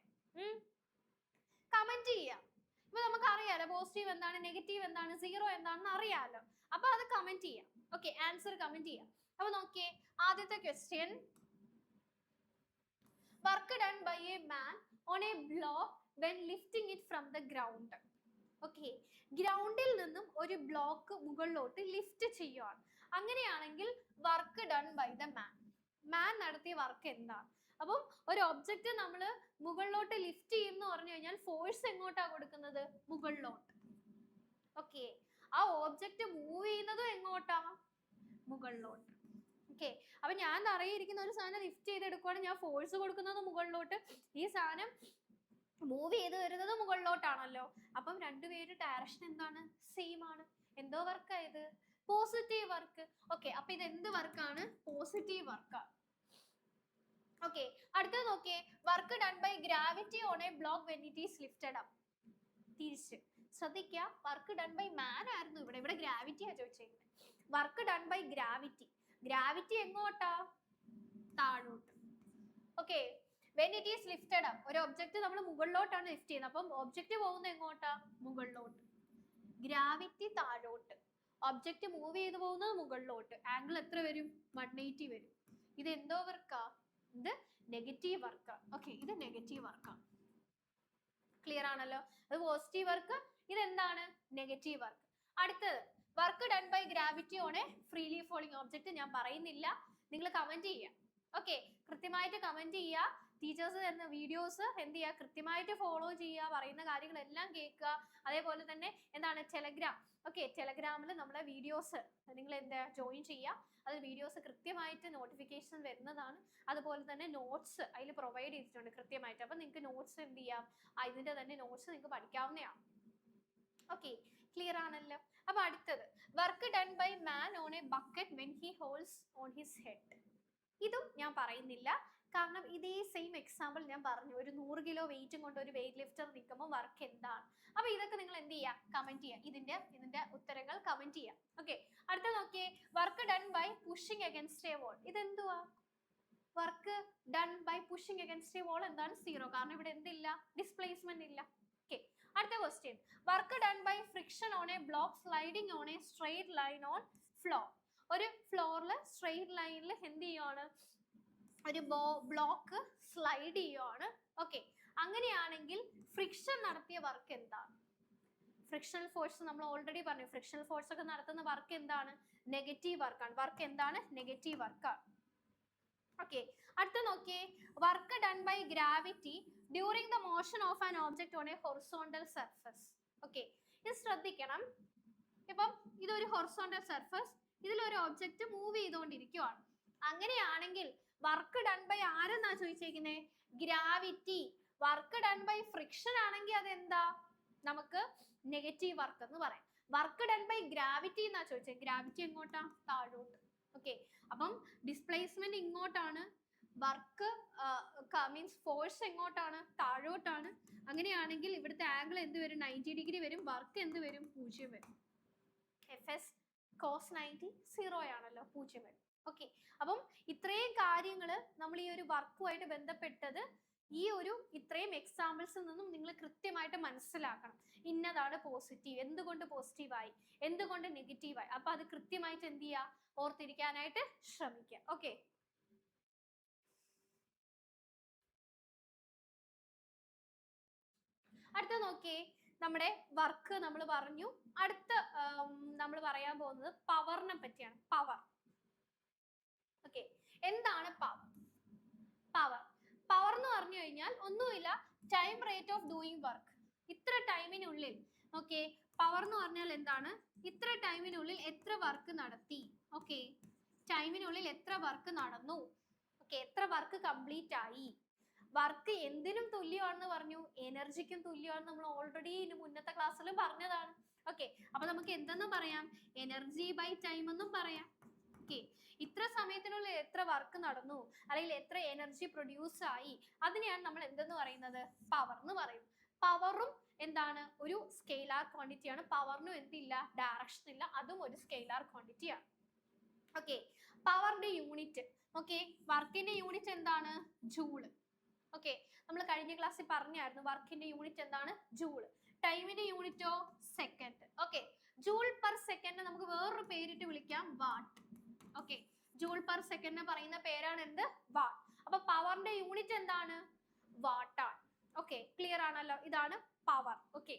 കമന്റ് ചെയ്യാം. ഇപ്പൊ നമുക്ക് അറിയാലോ പോസിറ്റീവ് എന്താണ്, നെഗറ്റീവ് എന്താണ്, 0 എന്താണെന്ന് അറിയാലോ. അപ്പൊ അത് കമന്റ് ചെയ്യാം. ഓക്കെ, ആൻസർ കമന്റ് ചെയ്യാം. അപ്പൊ നോക്കിയേ, ആദ്യത്തെ question, work done by a man on a block when lifting it from the ground. Okay, ഗ്രൗണ്ടിൽ നിന്നും ഒരു ബ്ലോക്ക് മുകളിലോട്ട് ലിഫ്റ്റ് ചെയ്യുകയാണ്. അങ്ങനെയാണെങ്കിൽ work done by the man നടത്തിയ വർക്ക് എന്താണ്? അപ്പം ഒരു ഒബ്ജക്റ്റ് നമ്മൾ മുകളിലോട്ട് ലിഫ്റ്റ് ചെയ്യുന്നു പറഞ്ഞു കഴിഞ്ഞാൽ ഫോഴ്സ് എങ്ങോട്ടാ കൊടുക്കുന്നത്? മുകളിലോട്ട്. ഓക്കെ, ആ ഒബ്ജക്റ്റ് മൂവ് ചെയ്യുന്നതും എങ്ങോട്ടാ? മുകളിലോട്ട്. ഓക്കെ, അപ്പൊ ഞാൻ അറിയിരിക്കുന്ന ഒരു സാധനം ലിഫ്റ്റ് ചെയ്തെടുക്കുവാണ്, ഞാൻ ഫോഴ്സ് കൊടുക്കുന്നത് മുകളിലോട്ട്, ഈ സാധനം മൂവ് ചെയ്ത് വരുന്നത് മുകളിലോട്ടാണല്ലോ. അപ്പം രണ്ടുപേരും ഡയറക്ഷൻ എന്താണ്, സെയിം ആണ്. എന്തോ വർക്കാ ഇത്, പോസിറ്റീവ് വർക്ക്. ഓക്കെ, അപ്പൊ ഇത് എന്ത് വർക്കാണ്, പോസിറ്റീവ് വർക്കാണ്. ഓക്കെ, അടുത്തത് നോക്കിയേ, work done by gravity on a block when it is lifted up. തിരിച്ച് ശ്രദ്ധിക്കുക, വർക്ക് ഡൺ ബൈ മാൻ ആയിരുന്നു ഇവിടെ, ഇവിടെ ഗ്രാവിറ്റിയാ ചോദിച്ചേക്കുന്നത്. Work done by gravity, gravity എങ്ങോട്ടാ, താഴോട്ട്. Okay, when it is lifted up, ഒരു ഒബ്ജക്റ്റ് നമ്മൾ മുകളിലോട്ടാണ് ലിഫ്റ്റ് ചെയ്യുന്നത്, അപ്പം ഒബ്ജക്റ്റ് പോകുന്നത് എങ്ങോട്ടാ, മുകളിലോട്ട്. ഗ്രാവിറ്റി താഴോട്ട്, ഒബ്ജക്റ്റ് മൂവ് ചെയ്ത് പോകുന്നത് മുകളിലോട്ട്. ആംഗിൾ എത്ര വരും, 180 വരും. ഇത് എന്തോ വർക്കാ, ഇത് നെഗറ്റീവ് വർക്കാ. ഓക്കെ, ഇത് നെഗറ്റീവ് വർക്കാണ്. ക്ലിയർ ആണല്ലോ. അത് പോസിറ്റീവ് വർക്ക്, ഇതെന്താണ്, നെഗറ്റീവ് വർക്ക്. അടുത്തത് work done by gravity on a freely falling object. ഞാൻ പറയുന്നില്ല, നിങ്ങൾ കമന്റ് ചെയ്യുക. ഓക്കെ, കൃത്യമായിട്ട് കമന്റ് ചെയ്യുക. ടീച്ചേഴ്സ് തരുന്ന വീഡിയോസ് എന്ത് ചെയ്യുക, കൃത്യമായിട്ട് ഫോളോ ചെയ്യുക, പറയുന്ന കാര്യങ്ങളെല്ലാം കേൾക്കുക. അതേപോലെ തന്നെ എന്താണ്, ടെലഗ്രാം. ഓക്കെ, ടെലഗ്രാമിൽ നമ്മളെ വീഡിയോസ് നിങ്ങൾ എന്താ ജോയിൻ ചെയ്യുക. അത് വീഡിയോസ് കൃത്യമായിട്ട് നോട്ടിഫിക്കേഷൻ വരുന്നതാണ്. അതുപോലെ തന്നെ നോട്ട്സ് അതിൽ പ്രൊവൈഡ് ചെയ്തിട്ടുണ്ട് കൃത്യമായിട്ട്. അപ്പം നിങ്ങൾക്ക് നോട്ട്സ് എന്ത് ചെയ്യാം, ഇതിന്റെ തന്നെ നോട്ട്സ് നിങ്ങൾക്ക് പഠിക്കാവുന്നതാണ്. ഓക്കെ, ക്ലിയർ ആണല്ലോ. അപ്പൊ അടുത്തത് work done by man on a bucket when he holds on his head. ഇതും ഞാൻ പറയുന്നില്ല, കാരണം ഇതേ സെയിം എക്സാമ്പിൾ ഞാൻ പറഞ്ഞു. ഒരു 100 കിലോ വെയിറ്റും കൊണ്ട് ഒരു വെയിറ്റ് ലിഫ്റ്റർ നിൽക്കുമ്പോൾ വർക്ക് എന്താണ്. അപ്പൊ ഇതൊക്കെ നിങ്ങൾ എന്ത് ചെയ്യുക, കമന്റ് ചെയ്യുക, ഇതിന്റെ ഉത്തരങ്ങൾ കമന്റ് ചെയ്യുക. ഓക്കെ, അടുത്ത നോക്കിയേ, work done by pushing against a wall. ഇതെന്തുവാ, work done by pushing against a wall എന്താണ്, 0, കാരണം ഇവിടെ എന്തില്ല, ഡിസ്പ്ലേസ്മെന്റ് ഇല്ല. ഓക്കെ, അടുത്ത question, work done by friction on a block sliding on a straight line on floor. ഒരു ഫ്ലോറിൽ straight ലൈനിൽ എന്ത് ചെയ്യുവാണ്, ഒരു ബ്ലോക്ക് സ്ലൈഡ് ചെയ്യുവാണ്. ഓക്കെ, അങ്ങനെയാണെങ്കിൽ ഫ്രിക്ഷൻ നടത്തിയ വർക്ക് എന്താണ്, ഫ്രിക്ഷണൽ ഫോഴ്സ് നമ്മൾ ഓൾറെഡി പറഞ്ഞു. ഫ്രിക്ഷണൽ ഫോഴ്സ് ഒക്കെ നടത്തുന്ന വർക്ക് എന്താണ്, നെഗറ്റീവ് വർക്കാണ്. വർക്ക് എന്താണ്, നെഗറ്റീവ് വർക്കാണ്. ഓക്കെ, അടുത്ത നോക്കിയേ, work done by gravity during the motion of an object on a horizontal surface. Okay, ഇത് ശ്രദ്ധിക്കണം. ഇപ്പം ഇതൊരു ഹൊറിസോണ്ടൽ സർഫസ്, ഇതിലൊരു ഒബ്ജക്റ്റ് മൂവ് ചെയ്തുകൊണ്ടിരിക്കുവാണ്. അങ്ങനെയാണെങ്കിൽ വർക്ക് ഡൺ ബൈ ആരെന്നാ ചോദിച്ചേക്കുന്നത്, gravity. Work done by friction ആണെങ്കിൽ അതെന്താ, നമുക്ക് നെഗറ്റീവ് വർക്ക് എന്ന് പറയാം. വർക്ക് ഡൺ ബൈ ഗ്രാവിറ്റി എന്നാ ചോദിച്ചത്, ഗ്രാവിറ്റി എങ്ങോട്ടാ, താഴോട്ട്. ഓക്കെ, അപ്പം ഡിസ്പ്ലേസ്മെന്റ് ഇങ്ങോട്ടാണ്, വർക്ക് മീൻസ് ഫോഴ്സ് എങ്ങോട്ടാണ്, താഴോട്ടാണ്. അങ്ങനെയാണെങ്കിൽ ഇവിടുത്തെ ആംഗിൾ എന്ത് വരും, 90 ഡിഗ്രി വരും. വർക്ക് എന്ത് വരും, 0 വരും. FS cos 90 0 ആണല്ലോ, 0 വരും. ഓക്കെ, അപ്പം ഇത്രയും കാര്യങ്ങൾ നമ്മൾ ഈ ഒരു വർക്കുമായിട്ട് ബന്ധപ്പെട്ടത് ഈ ഒരു ഇത്രയും എക്സാമ്പിൾസിൽ നിന്നും നിങ്ങൾ കൃത്യമായിട്ട് മനസ്സിലാക്കണം. ഇന്നതാണ് പോസിറ്റീവ്, എന്തുകൊണ്ട് പോസിറ്റീവായി, എന്തുകൊണ്ട് നെഗറ്റീവായി. അപ്പൊ അത് കൃത്യമായിട്ട് എന്ത് ചെയ്യുക, ഓർത്തിരിക്കാനായിട്ട് ശ്രമിക്കുക. ഓക്കെ, അടുത്ത നോക്കിയേ, നമ്മുടെ വർക്ക് നമ്മൾ പറഞ്ഞു. അടുത്ത നമ്മൾ പറയാൻ പോകുന്നത് പവറിനെ പറ്റിയാണ്. പവർ. ഓക്കെ, എന്താണ് പവർ? പവർ എന്ന് പറഞ്ഞു കഴിഞ്ഞാൽ ഒന്നുമില്ല, time rate of doing work. ഇത്ര ടൈമിനുള്ളിൽ, ഓക്കെ, പവർ എന്ന് പറഞ്ഞാൽ എന്താണ്, ഇത്ര ടൈമിനുള്ളിൽ എത്ര വർക്ക് നടത്തി. ഓക്കെ, ടൈമിനുള്ളിൽ എത്ര വർക്ക് നടന്നു. ഓക്കെ, എത്ര വർക്ക് കംപ്ലീറ്റ് ആയി. വർക്ക് എന്തിനും തുല്യമാണെന്ന് പറഞ്ഞു, എനർജിക്കും തുല്യമാണെന്ന് നമ്മൾ ഓൾറെഡി മുന്നത്തെ ക്ലാസ്സിൽ പറഞ്ഞതാണ്. ഓക്കെ, അപ്പൊ നമുക്ക് എന്തെന്നും പറയാം, എനർജി ബൈ ടൈം എന്നും പറയാം. ഓക്കെ, ഇത്ര സമയത്തിനുള്ളിൽ എത്ര വർക്ക് നടന്നു, അല്ലെങ്കിൽ എത്ര എനർജി പ്രൊഡ്യൂസ് ആയി, അതിനെയാണ് നമ്മൾ എന്തെന്ന് പറയുന്നത്, പവർ എന്ന് പറയും. പവറും എന്താണ്, ഒരു സ്കെയിലാർ ക്വാണ്ടിറ്റി ആണ്. പവറിനും എന്തില്ല, ഡയറക്ഷൻ ഇല്ല, അതും ഒരു സ്കെയിലാർ ക്വാണ്ടിറ്റി ആണ്. ഓക്കെ, പവറിന്റെ യൂണിറ്റ്. ഓക്കെ, വർക്കിന്റെ യൂണിറ്റ് എന്താണ്, ജൂള്. ഓക്കെ, നമ്മൾ കഴിഞ്ഞ ക്ലാസ്സിൽ പറഞ്ഞായിരുന്നു വർക്കിന്റെ യൂണിറ്റ് എന്താണ്, ജൂള്. ടൈമിന്റെ യൂണിറ്റോ, second. Okay, joule per second നമുക്ക് വേറൊരു പേരിട്ട് വിളിക്കാം, watt. Okay, joule per second പറയുന്ന പേരാണ് എന്ത്, വാട്ട്. അപ്പൊ പവറിന്റെ യൂണിറ്റ് എന്താണ്, വാട്ടാണ്. ഓക്കെ, ക്ലിയർ ആണല്ലോ, ഇതാണ് പവർ. ഓക്കെ,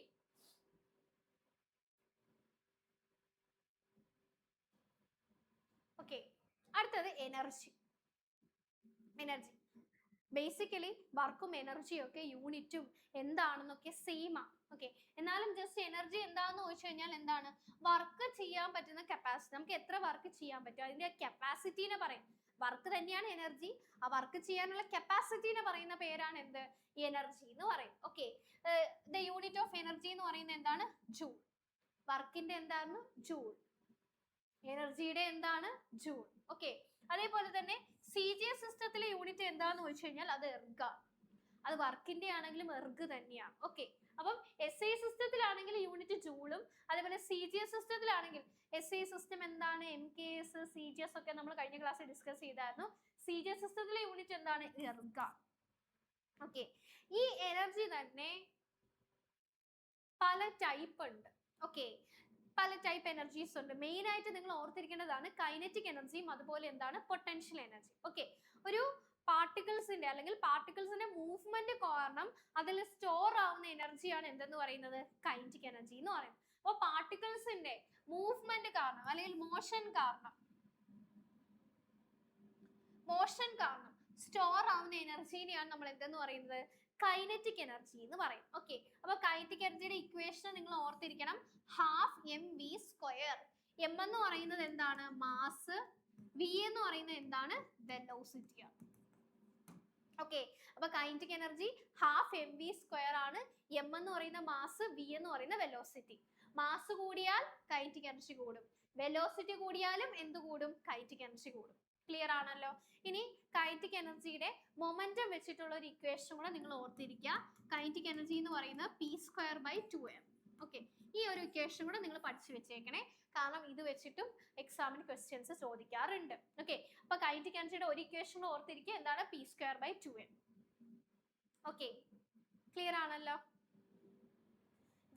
ഓക്കെ, അടുത്തത് എനർജി. എനർജി ബേസിക്കലി വർക്കും എനർജിയും ഒക്കെ യൂണിറ്റും എന്താണെന്നൊക്കെ സെയിം ആണ്. ഓക്കെ, എന്നാലും ജസ്റ്റ് എനർജി എന്താണെന്ന് ചോദിച്ചു കഴിഞ്ഞാൽ എന്താണ്, വർക്ക് ചെയ്യാൻ പറ്റുന്ന കപ്പാസിറ്റി, നമുക്ക് എത്ര വർക്ക് ചെയ്യാൻ പറ്റും അതിന്റെ കപ്പാസിറ്റീനെ പറയും. വർക്ക് തന്നെയാണ് എനർജി, ആ വർക്ക് ചെയ്യാനുള്ള കപ്പാസിറ്റീനെ പറയുന്ന പേരാണ് എന്ത്, എനർജി എന്ന് പറയും. Okay, the unit of energy എന്ന് പറയുന്നത് എന്താണ്, ജൂൾ. വർക്കിന്റെ എന്താണ്, ജൂൾ. എനർജിയുടെ എന്താണ്, ജൂൾ. ഓക്കെ, അതേപോലെ തന്നെ CGS സിസ്റ്റത്തിലെ യൂണിറ്റ് എന്താന്ന് ചോദിച്ചു കഴിഞ്ഞാൽ അത് എർഗ് ആണ്. അത് വർക്കിന്റെ ആണെങ്കിലും എർഗ് തന്നെയാണ്. ഓക്കെ, അപ്പം SI സിസ്റ്റത്തിലാണെങ്കിൽ യൂണിറ്റ് ജൂളും, അതേപോലെ CGS സിസ്റ്റത്തിലാണെങ്കിൽ SI സിസ്റ്റം എന്താണ്, MKS, CGS ഒക്കെ നമ്മൾ കഴിഞ്ഞ ക്ലാസ്സിൽ ഡിസ്കസ് ചെയ്തായിരുന്നു. CGS സിസ്റ്റത്തിലെ യൂണിറ്റ് എന്താണ്, എർഗ് ആണ്. ഓക്കെ, ഈ എനർജി തന്നെ പല ടൈപ്പ് ഉണ്ട്. ഓക്കെ, പല ടൈപ്പ് എനർജീസ് ഉണ്ട്. മെയിൻ ആയിട്ട് നിങ്ങൾ ഓർത്തിരിക്കേണ്ടതാണ് കൈനറ്റിക് എനർജിയും അതുപോലെ എന്താണ് പൊട്ടൻഷ്യൽ എനർജി. ഓക്കെ, ഒരു പാർട്ടിക്കിൾസിന്റെ അല്ലെങ്കിൽ പാർട്ടിക്കിൾസിന്റെ മൂവ്മെന്റ് കാരണം അതിൽ സ്റ്റോർ ആവുന്ന എനർജിയാണ് എന്തെന്ന് പറയുന്നത്, കൈനറ്റിക് എനർജി എന്ന് പറയുന്നത്. അപ്പോൾ പാർട്ടിക്കിൾസിന്റെ മൂവ്മെന്റ് കാരണം അല്ലെങ്കിൽ മോഷൻ കാരണം സ്റ്റോർ ആവുന്ന എനർജിനെയാണ് നമ്മൾ എന്തെന്ന് പറയുന്നത്, കൈനറ്റിക് എനർജി എന്ന് പറയും. ഓക്കെ, അപ്പൊ കൈനറ്റിക് എനർജിയുടെ ഇക്വേഷൻ നിങ്ങൾ ഓർത്തിരിക്കണം, ഹാഫ് mv². m എന്ന് പറയുന്നത് എന്താണ്, മാസ്. v എന്ന് പറയുന്നത് എന്താണ്, വെലോസിറ്റി ആണ്. ഓക്കെ, അപ്പൊ കൈനറ്റിക് എനർജി ഹാഫ് mv² ആണ്. m എന്ന് പറയുന്ന മാസ്, v എന്ന് പറയുന്ന വെലോസിറ്റി. മാസ് കൂടിയാൽ കൈനറ്റിക് എനർജി കൂടും, വെലോസിറ്റി കൂടിയാലും എന്ത് കൂടും, കൈനറ്റിക് എനർജി കൂടും. ക്ലിയർ ആണല്ലോ. ഇനി കൈനറ്റിക് എനർജിയുടെ മൊമെന്റം വെച്ചിട്ടുള്ള ഒരു ഇക്വേഷൻ കൂടെ നിങ്ങൾ ഓർത്തിരിക്കുക. കൈനറ്റിക് എനർജി എന്ന് പറയുന്നത് p²/2m. ഓക്കെ, ഈ ഒരു ഇക്വേഷൻ കൂടെ നിങ്ങൾ പഠിച്ചു വെച്ചേക്കണേ, കാരണം ഇത് വെച്ചിട്ടും എക്സാമിന് ക്വസ്റ്റ്യൻസ് ചോദിക്കാറുണ്ട്. ഓക്കെ, അപ്പൊ കൈനറ്റിക് എനർജിയുടെ ഒരു ഇക്വേഷൻ ഓർത്തിരിക്കുക, എന്താണ്, p²/2m. ഓക്കെ, ക്ലിയർ ആണല്ലോ.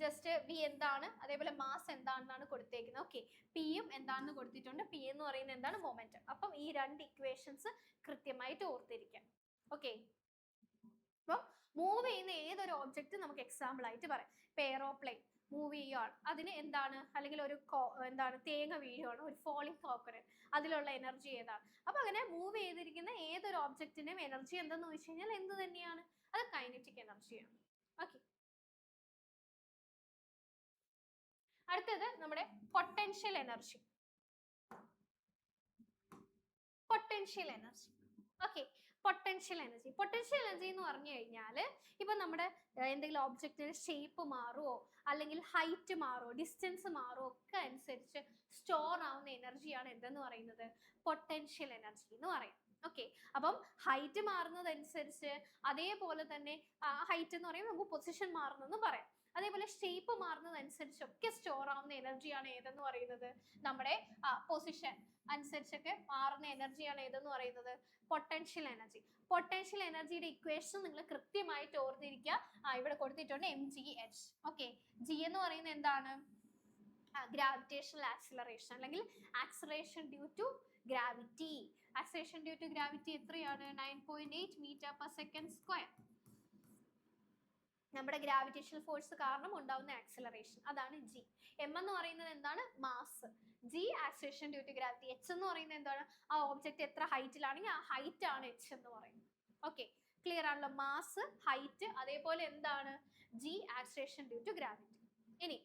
ജസ്റ്റ് v എന്താണ്, അതേപോലെ മാസ് എന്താണെന്നാണ് കൊടുത്തേക്കുന്നത്. ഓക്കെ, പിയും എന്താണെന്ന് കൊടുത്തിട്ടുണ്ട്. പി എന്ന് പറയുന്നത് എന്താണ്, മൊമെന്റം. അപ്പം ഈ രണ്ട് ഇക്വേഷൻസ് കൃത്യമായിട്ട് ഓർത്തിരിക്കാം. ഓക്കെ, അപ്പം മൂവ് ചെയ്യുന്ന ഏതൊരു ഓബ്ജക്റ്റ് നമുക്ക് എക്സാമ്പിൾ ആയിട്ട് പറയാം. ഇപ്പൊ എയറോപ്ലെയിൻ മൂവ് ചെയ്യുകയാണ്, അതിന് എന്താണ്, അല്ലെങ്കിൽ ഒരു എന്താണ്, തേങ്ങ വീഴുകയാണ്, ഒരു ഫോളിംഗ് കോക്കനട്ട്, അതിലുള്ള എനർജി ഏതാണ്. അപ്പൊ അങ്ങനെ മൂവ് ചെയ്തിരിക്കുന്ന ഏതൊരു ഓബ്ജക്റ്റിന്റെയും എനർജി എന്തെന്ന് ചോദിച്ചു കഴിഞ്ഞാൽ എന്ത് തന്നെയാണ്, അത് കൈനറ്റിക് എനർജിയാണ്. ഓക്കെ, അടുത്തത് നമ്മുടെ potential energy. Okay, potential energy എന്ന് പറഞ്ഞു കഴിഞ്ഞാൽ ഇപ്പൊ നമ്മുടെ എന്തെങ്കിലും ഓബ്ജക്റ്റിന്റെ ഷേപ്പ് മാറുമോ അല്ലെങ്കിൽ ഹൈറ്റ് മാറുമോ ഡിസ്റ്റൻസ് മാറുമോ ഒക്കെ അനുസരിച്ച് സ്റ്റോർ ആവുന്ന എനർജിയാണ് എന്തെന്ന് പറയുന്നത്, പൊട്ടൻഷ്യൽ എനർജി എന്ന് പറയും. ഓക്കെ, അപ്പം ഹൈറ്റ് മാറുന്നതനുസരിച്ച് അതേപോലെ തന്നെ ഹൈറ്റ് എന്ന് പറയുമ്പോൾ നമുക്ക് പൊസിഷൻ മാറുന്നെന്ന് പറയാം. അതേപോലെ ഷേപ്പ് മാറുന്നതനുസരിച്ചൊക്കെ സ്റ്റോർ ആവുന്ന എനർജിയാണ് ഏതെന്ന് പറയുന്നത്, നമ്മുടെ പൊസിഷൻ അനുസരിച്ചൊക്കെ മാറുന്ന എനർജിയാണ് ഏതെന്ന് പറയുന്നത്, പൊട്ടൻഷ്യൽ എനർജി. പൊട്ടൻഷ്യൽ എനർജിയുടെ ഇക്വേഷൻ നിങ്ങൾ കൃത്യമായിട്ട് ഓർത്തിരിക്കുക. ഇവിടെ കൊടുത്തിട്ടുണ്ട് mgh. ഓക്കെ, g എന്ന് പറയുന്നത് എന്താണ്, ഗ്രാവിറ്റേഷണൽ ആക്സിലറേഷൻ അല്ലെങ്കിൽ acceleration due to gravity. Acceleration due to gravity എത്രയാണ്, 9.8 m/s². നമ്മുടെ ഗ്രാവിറ്റേഷണൽ ഫോഴ്സ് കാരണം ഉണ്ടാവുന്ന ആക്സിലറേഷൻ, അതാണ് g. m എന്ന് പറയുന്നത് എന്താണ്, mass. g acceleration due to gravity. h എന്ന് പറയുന്നത് എന്താണ്, ആ ഒബ്ജക്റ്റ് എത്ര ഹൈറ്റിലാണെങ്കിൽ ആ ഹൈറ്റ് ആണ് h എന്ന് പറയുന്നത്. ഓക്കെ, ക്ലിയർ ആണല്ലോ. മാസ്, ഹൈറ്റ്, അതേപോലെ എന്താണ്, g acceleration due to gravity. ഇനി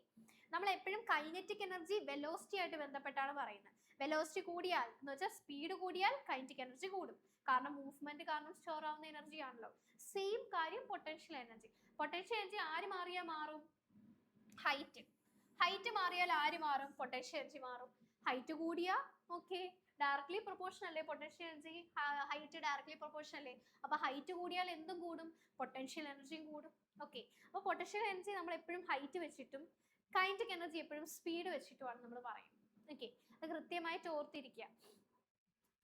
നമ്മൾ എപ്പോഴും കൈനറ്റിക് എനർജി വെലോസിറ്റി ആയിട്ട് ബന്ധപ്പെട്ടാണ് പറയുന്നത്. വെലോസിറ്റി കൂടിയാൽ എന്ന് വെച്ചാൽ സ്പീഡ് കൂടിയാൽ കൈനറ്റിക് എനർജി കൂടും, കാരണം മൂവ്മെന്റ് കാരണം സ്റ്റോർ ആവുന്ന എനർജി ആണല്ലോ. സെയിം കാര്യം പൊട്ടൻഷ്യൽ എനർജി. പൊട്ടൻഷ്യൽ എനർജി ആര് മാറിയാൽ മാറും, ഹൈറ്റ് മാറിയാൽ ആര് മാറും, പൊട്ടൻഷ്യൽ എനർജി മാറും. ഹൈറ്റ് കൂടിയാ ഓക്കെ ഡയറക്ട്ലി പ്രൊപ്പോർഷൻ അല്ലേ, potential energy height directly proportion അല്ലേ. അപ്പൊ ഹൈറ്റ് കൂടിയാൽ എന്തും കൂടും, പൊട്ടൻഷ്യൽ എനർജിയും കൂടും. ഓക്കെ, അപ്പൊ പൊട്ടൻഷ്യൽ എനർജി നമ്മൾ എപ്പോഴും ഹൈറ്റ് വെച്ചിട്ടും കൈനറ്റിക് എനർജി എപ്പോഴും സ്പീഡ് വെച്ചിട്ടുമാണ് നമ്മൾ പറയുന്നത്. ഓക്കെ, അത് കൃത്യമായിട്ട് ഓർത്തിരിക്കുക.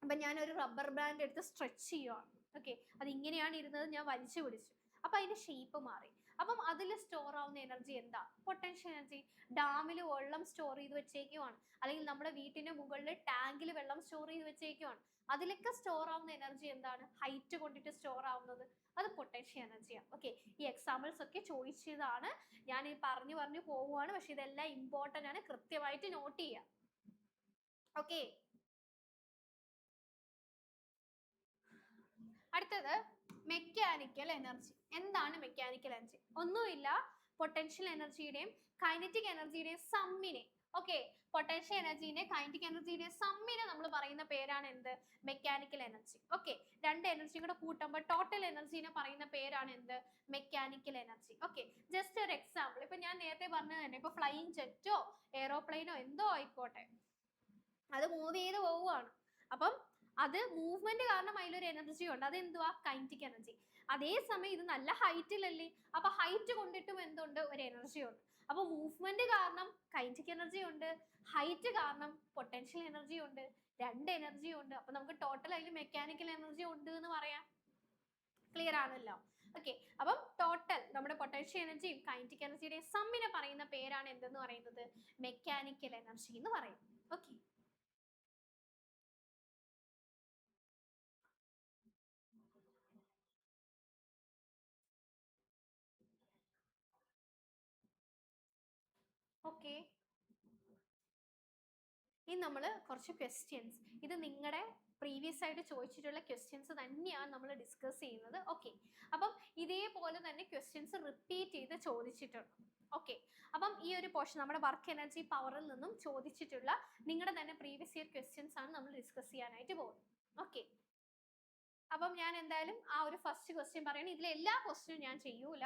അപ്പൊ ഞാൻ ഒരു റബ്ബർ ബാൻഡ് എടുത്ത് സ്ട്രെച്ച് ചെയ്യുവാണ്. ഓക്കെ, അത് ഇങ്ങനെയാണ് ഇരുന്നത്, ഞാൻ വലിച്ചു പിടിച്ചു, അപ്പൊ അതിന്റെ ഷേപ്പ് മാറി. അപ്പം അതിൽ സ്റ്റോർ ആവുന്ന എനർജി എന്താ, പൊട്ടൻഷ്യൽ എനർജി. ഡാമിൽ വെള്ളം സ്റ്റോർ ചെയ്ത് വെച്ചേക്കുവാണ്, അല്ലെങ്കിൽ നമ്മുടെ വീട്ടിന്റെ മുകളിൽ ടാങ്കിൽ വെള്ളം സ്റ്റോർ ചെയ്ത് വെച്ചേക്കുവാണ്, അതിലൊക്കെ സ്റ്റോർ ആവുന്ന എനർജി എന്താണ്, ഹൈറ്റ് കൊണ്ടിട്ട് സ്റ്റോർ ആവുന്നത്, അത് പൊട്ടൻഷ്യൽ എനർജിയാണ്. ഓക്കെ, ഈ എക്സാമ്പിൾസ് ഒക്കെ ചോദിച്ചതാണ്, ഞാൻ ഈ പറഞ്ഞു പോവുകയാണ്, പക്ഷെ ഇതെല്ലാം ഇമ്പോർട്ടന്റ് ആണ്, കൃത്യമായിട്ട് നോട്ട് ചെയ്യുക. ഓക്കെ, അടുത്തത് മെക്കാനിക്കൽ എനർജി. എന്താണ് മെക്കാനിക്കൽ എനർജി? ഒന്നുമില്ല, പൊട്ടൻഷ്യൽ എനർജിയുടെയും കൈനറ്റിക് എനർജിയുടെയും സമ്മിനെ, ഓക്കെ, പൊട്ടൻഷ്യൽ എനർജിന്റെ കൈനറ്റിക് എനർജിയുടെ സമ്മിനെ നമ്മൾ പറയുന്ന പേരാണ് എന്ത്? Mechanical energy. ഓക്കെ, രണ്ട് എനർജിയും കൂടെ കൂട്ടുമ്പോൾ ടോട്ടൽ എനർജിനെ പറയുന്ന പേരാണ് എന്ത്? Mechanical energy. ഓക്കെ, ജസ്റ്റ് ഒരു എക്സാമ്പിൾ, ഇപ്പൊ ഞാൻ നേരത്തെ പറഞ്ഞത് തന്നെ, ഇപ്പൊ ഫ്ലൈയിങ് ജെറ്റോ എയറോപ്ലെയിനോ എന്തോ ആയിക്കോട്ടെ, അത് മൂവ് ചെയ്ത് പോവുകയാണ്. അപ്പം അത് മൂവ്മെന്റ് കാരണം അതിലൊരു എനർജി ഉണ്ട്, അത് എന്തുവാ? Kinetic energy. അതേസമയം ഇത് നല്ല ഹൈറ്റിലല്ലേ, അപ്പൊ ഹൈറ്റ് കൊണ്ടിട്ടും എന്തുണ്ട്? ഒരു എനർജി ഉണ്ട്. അപ്പൊ മൂവ്മെന്റ് കാരണം കൈനറ്റിക് എനർജി ഉണ്ട്, ഹൈറ്റ് കാരണം പൊട്ടൻഷ്യൽ എനർജി ഉണ്ട്, രണ്ട് എനർജി ഉണ്ട്. അപ്പൊ നമുക്ക് ടോട്ടൽ അതിൽ മെക്കാനിക്കൽ എനർജി ഉണ്ട് എന്ന് പറയാം. ക്ലിയർ ആണല്ലോ? ഓക്കെ, അപ്പം ടോട്ടൽ നമ്മുടെ പൊട്ടൻഷ്യൽ എനർജിയും കൈനറ്റിക് എനർജിയുടെയും സമ്മിനെ പറയുന്ന പേരാണ് എന്തെന്ന് പറയുന്നത്? മെക്കാനിക്കൽ എനർജി എന്ന് പറയും. ഓക്കെ, ഓക്കെ, ഇനി നമ്മൾ കുറച്ച് ക്വസ്റ്റ്യൻസ്, ഇത് നിങ്ങളുടെ പ്രീവിയസ് ആയിട്ട് ചോദിച്ചിട്ടുള്ള ക്വസ്റ്റ്യൻസ് തന്നെയാണ് നമ്മൾ ഡിസ്കസ് ചെയ്യുന്നത്. ഓക്കെ, അപ്പം ഇതേപോലെ തന്നെ ക്വസ്റ്റ്യൻസ് റിപ്പീറ്റ് ചെയ്ത് ചോദിച്ചിട്ടുണ്ട്. ഓക്കെ, അപ്പം ഈ ഒരു പോർഷൻ നമ്മുടെ വർക്ക് എനർജി പവറിൽ നിന്നും ചോദിച്ചിട്ടുള്ള നിങ്ങളുടെ തന്നെ പ്രീവിയസ് ഇയർ ക്വസ്റ്റ്യൻസ് ആണ് നമ്മൾ ഡിസ്കസ് ചെയ്യാനായിട്ട് പോകുന്നത്. ഓക്കെ, അപ്പം ഞാൻ എന്തായാലും ആ ഒരു ഫസ്റ്റ് ക്വസ്റ്റ്യൻ പറയണം. ഇതിലെ എല്ലാ ക്വസ്റ്റ്യനും ഞാൻ ചെയ്യൂല,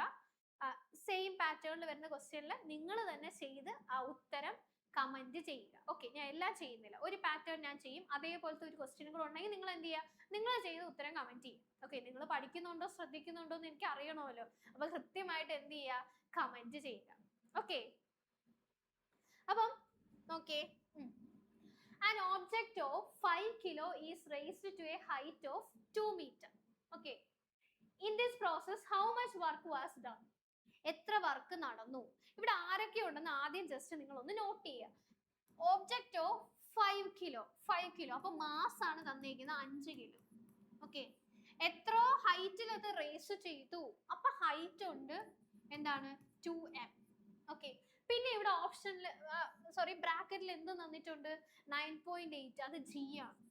സെയിം പാറ്റേണിൽ വരുന്ന ക്വസ്റ്റ്യനിൽ നിങ്ങൾ തന്നെ ചെയ്ത് ആ ഉത്തരം കമന്റ് ചെയ്യുക. ഓക്കെ, ഞാൻ എല്ലാം ചെയ്യുന്നില്ല, ഒരു പാറ്റേൺ ഞാൻ ചെയ്യും, അതേപോലത്തെ ഒരു ക്വസ്റ്റ്യൻ കൂടെ ഉണ്ടെങ്കിൽ നിങ്ങൾ എന്ത് ചെയ്യുക? നിങ്ങൾ ചെയ്ത ഉത്തരം കമന്റ് ചെയ്യുക. ഓക്കെ, നിങ്ങൾ പഠിക്കുന്നുണ്ടോ ശ്രദ്ധിക്കുന്നുണ്ടോ എന്ന് എനിക്ക് അറിയണമല്ലോ, അപ്പൊ കൃത്യമായിട്ട് എന്ത് ചെയ്യുക? കമന്റ് ചെയ്യുക. ഓക്കെ, അപ്പം okay, an object of 5 kilo is raised to a height of 2 meter. Okay, in this process how much work was done? എത്ര വർക്ക് നടന്നു? ഇവിടെ ആരൊക്കെ ഉണ്ടെന്ന് ആദ്യം ജസ്റ്റ് നിങ്ങൾ ഒന്ന് നോട്ട് ചെയ്യുക. ഒബ്ജക്റ്റ് ഓഫ് 5 കിലോ, 5 കിലോ, അപ്പൊ മാസ് ആണ് തന്നിരിക്കുന്നത് 5 കിലോ. ഓക്കെ, എത്ര ഹൈറ്റിൽ അത് റേസ് ചെയ്തു? അപ്പൊ ഹൈറ്റ് ഉണ്ട് എന്താണ്? 2m. ഓക്കെ, പിന്നെ ഇവിടെ ഓപ്ഷനിൽ സോറി ബ്രാക്കറ്റിൽ എന്ത് തന്നിട്ടുണ്ട്? 9.8, അത് ജി ആണ്.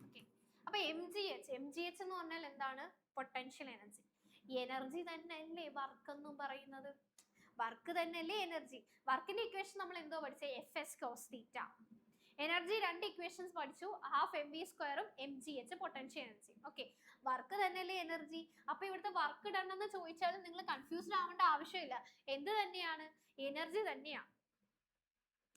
ഓക്കെ, അപ്പൊ എം ജി എച്ച് എന്ന് പറഞ്ഞാൽ എന്താണ്? Potential energy. എനർജി തന്നെയല്ലേ വർക്ക് എന്നും പറയുന്നത്? വർക്ക് തന്നെയല്ലേ എനർജി? വർക്കിന്റെ ഇക്വേഷൻ നമ്മൾ എന്തോ പഠിച്ചത്? F S cos theta. Energy രണ്ട് ഇക്വേഷൻസ് പഠിച്ചു, ഹാഫ് എം വി സ്ക്വയറും m g h potential energy. Okay, work തന്നെയല്ലേ എനർജി? അപ്പൊ ഇവിടുത്തെ വർക്ക് ഡൺ എന്ന് ചോദിച്ചാലും നിങ്ങൾ കൺഫ്യൂസ്ഡ് ആവേണ്ട ആവശ്യമില്ല, എന്ത് തന്നെയാണ്? എനർജി തന്നെയാണ്.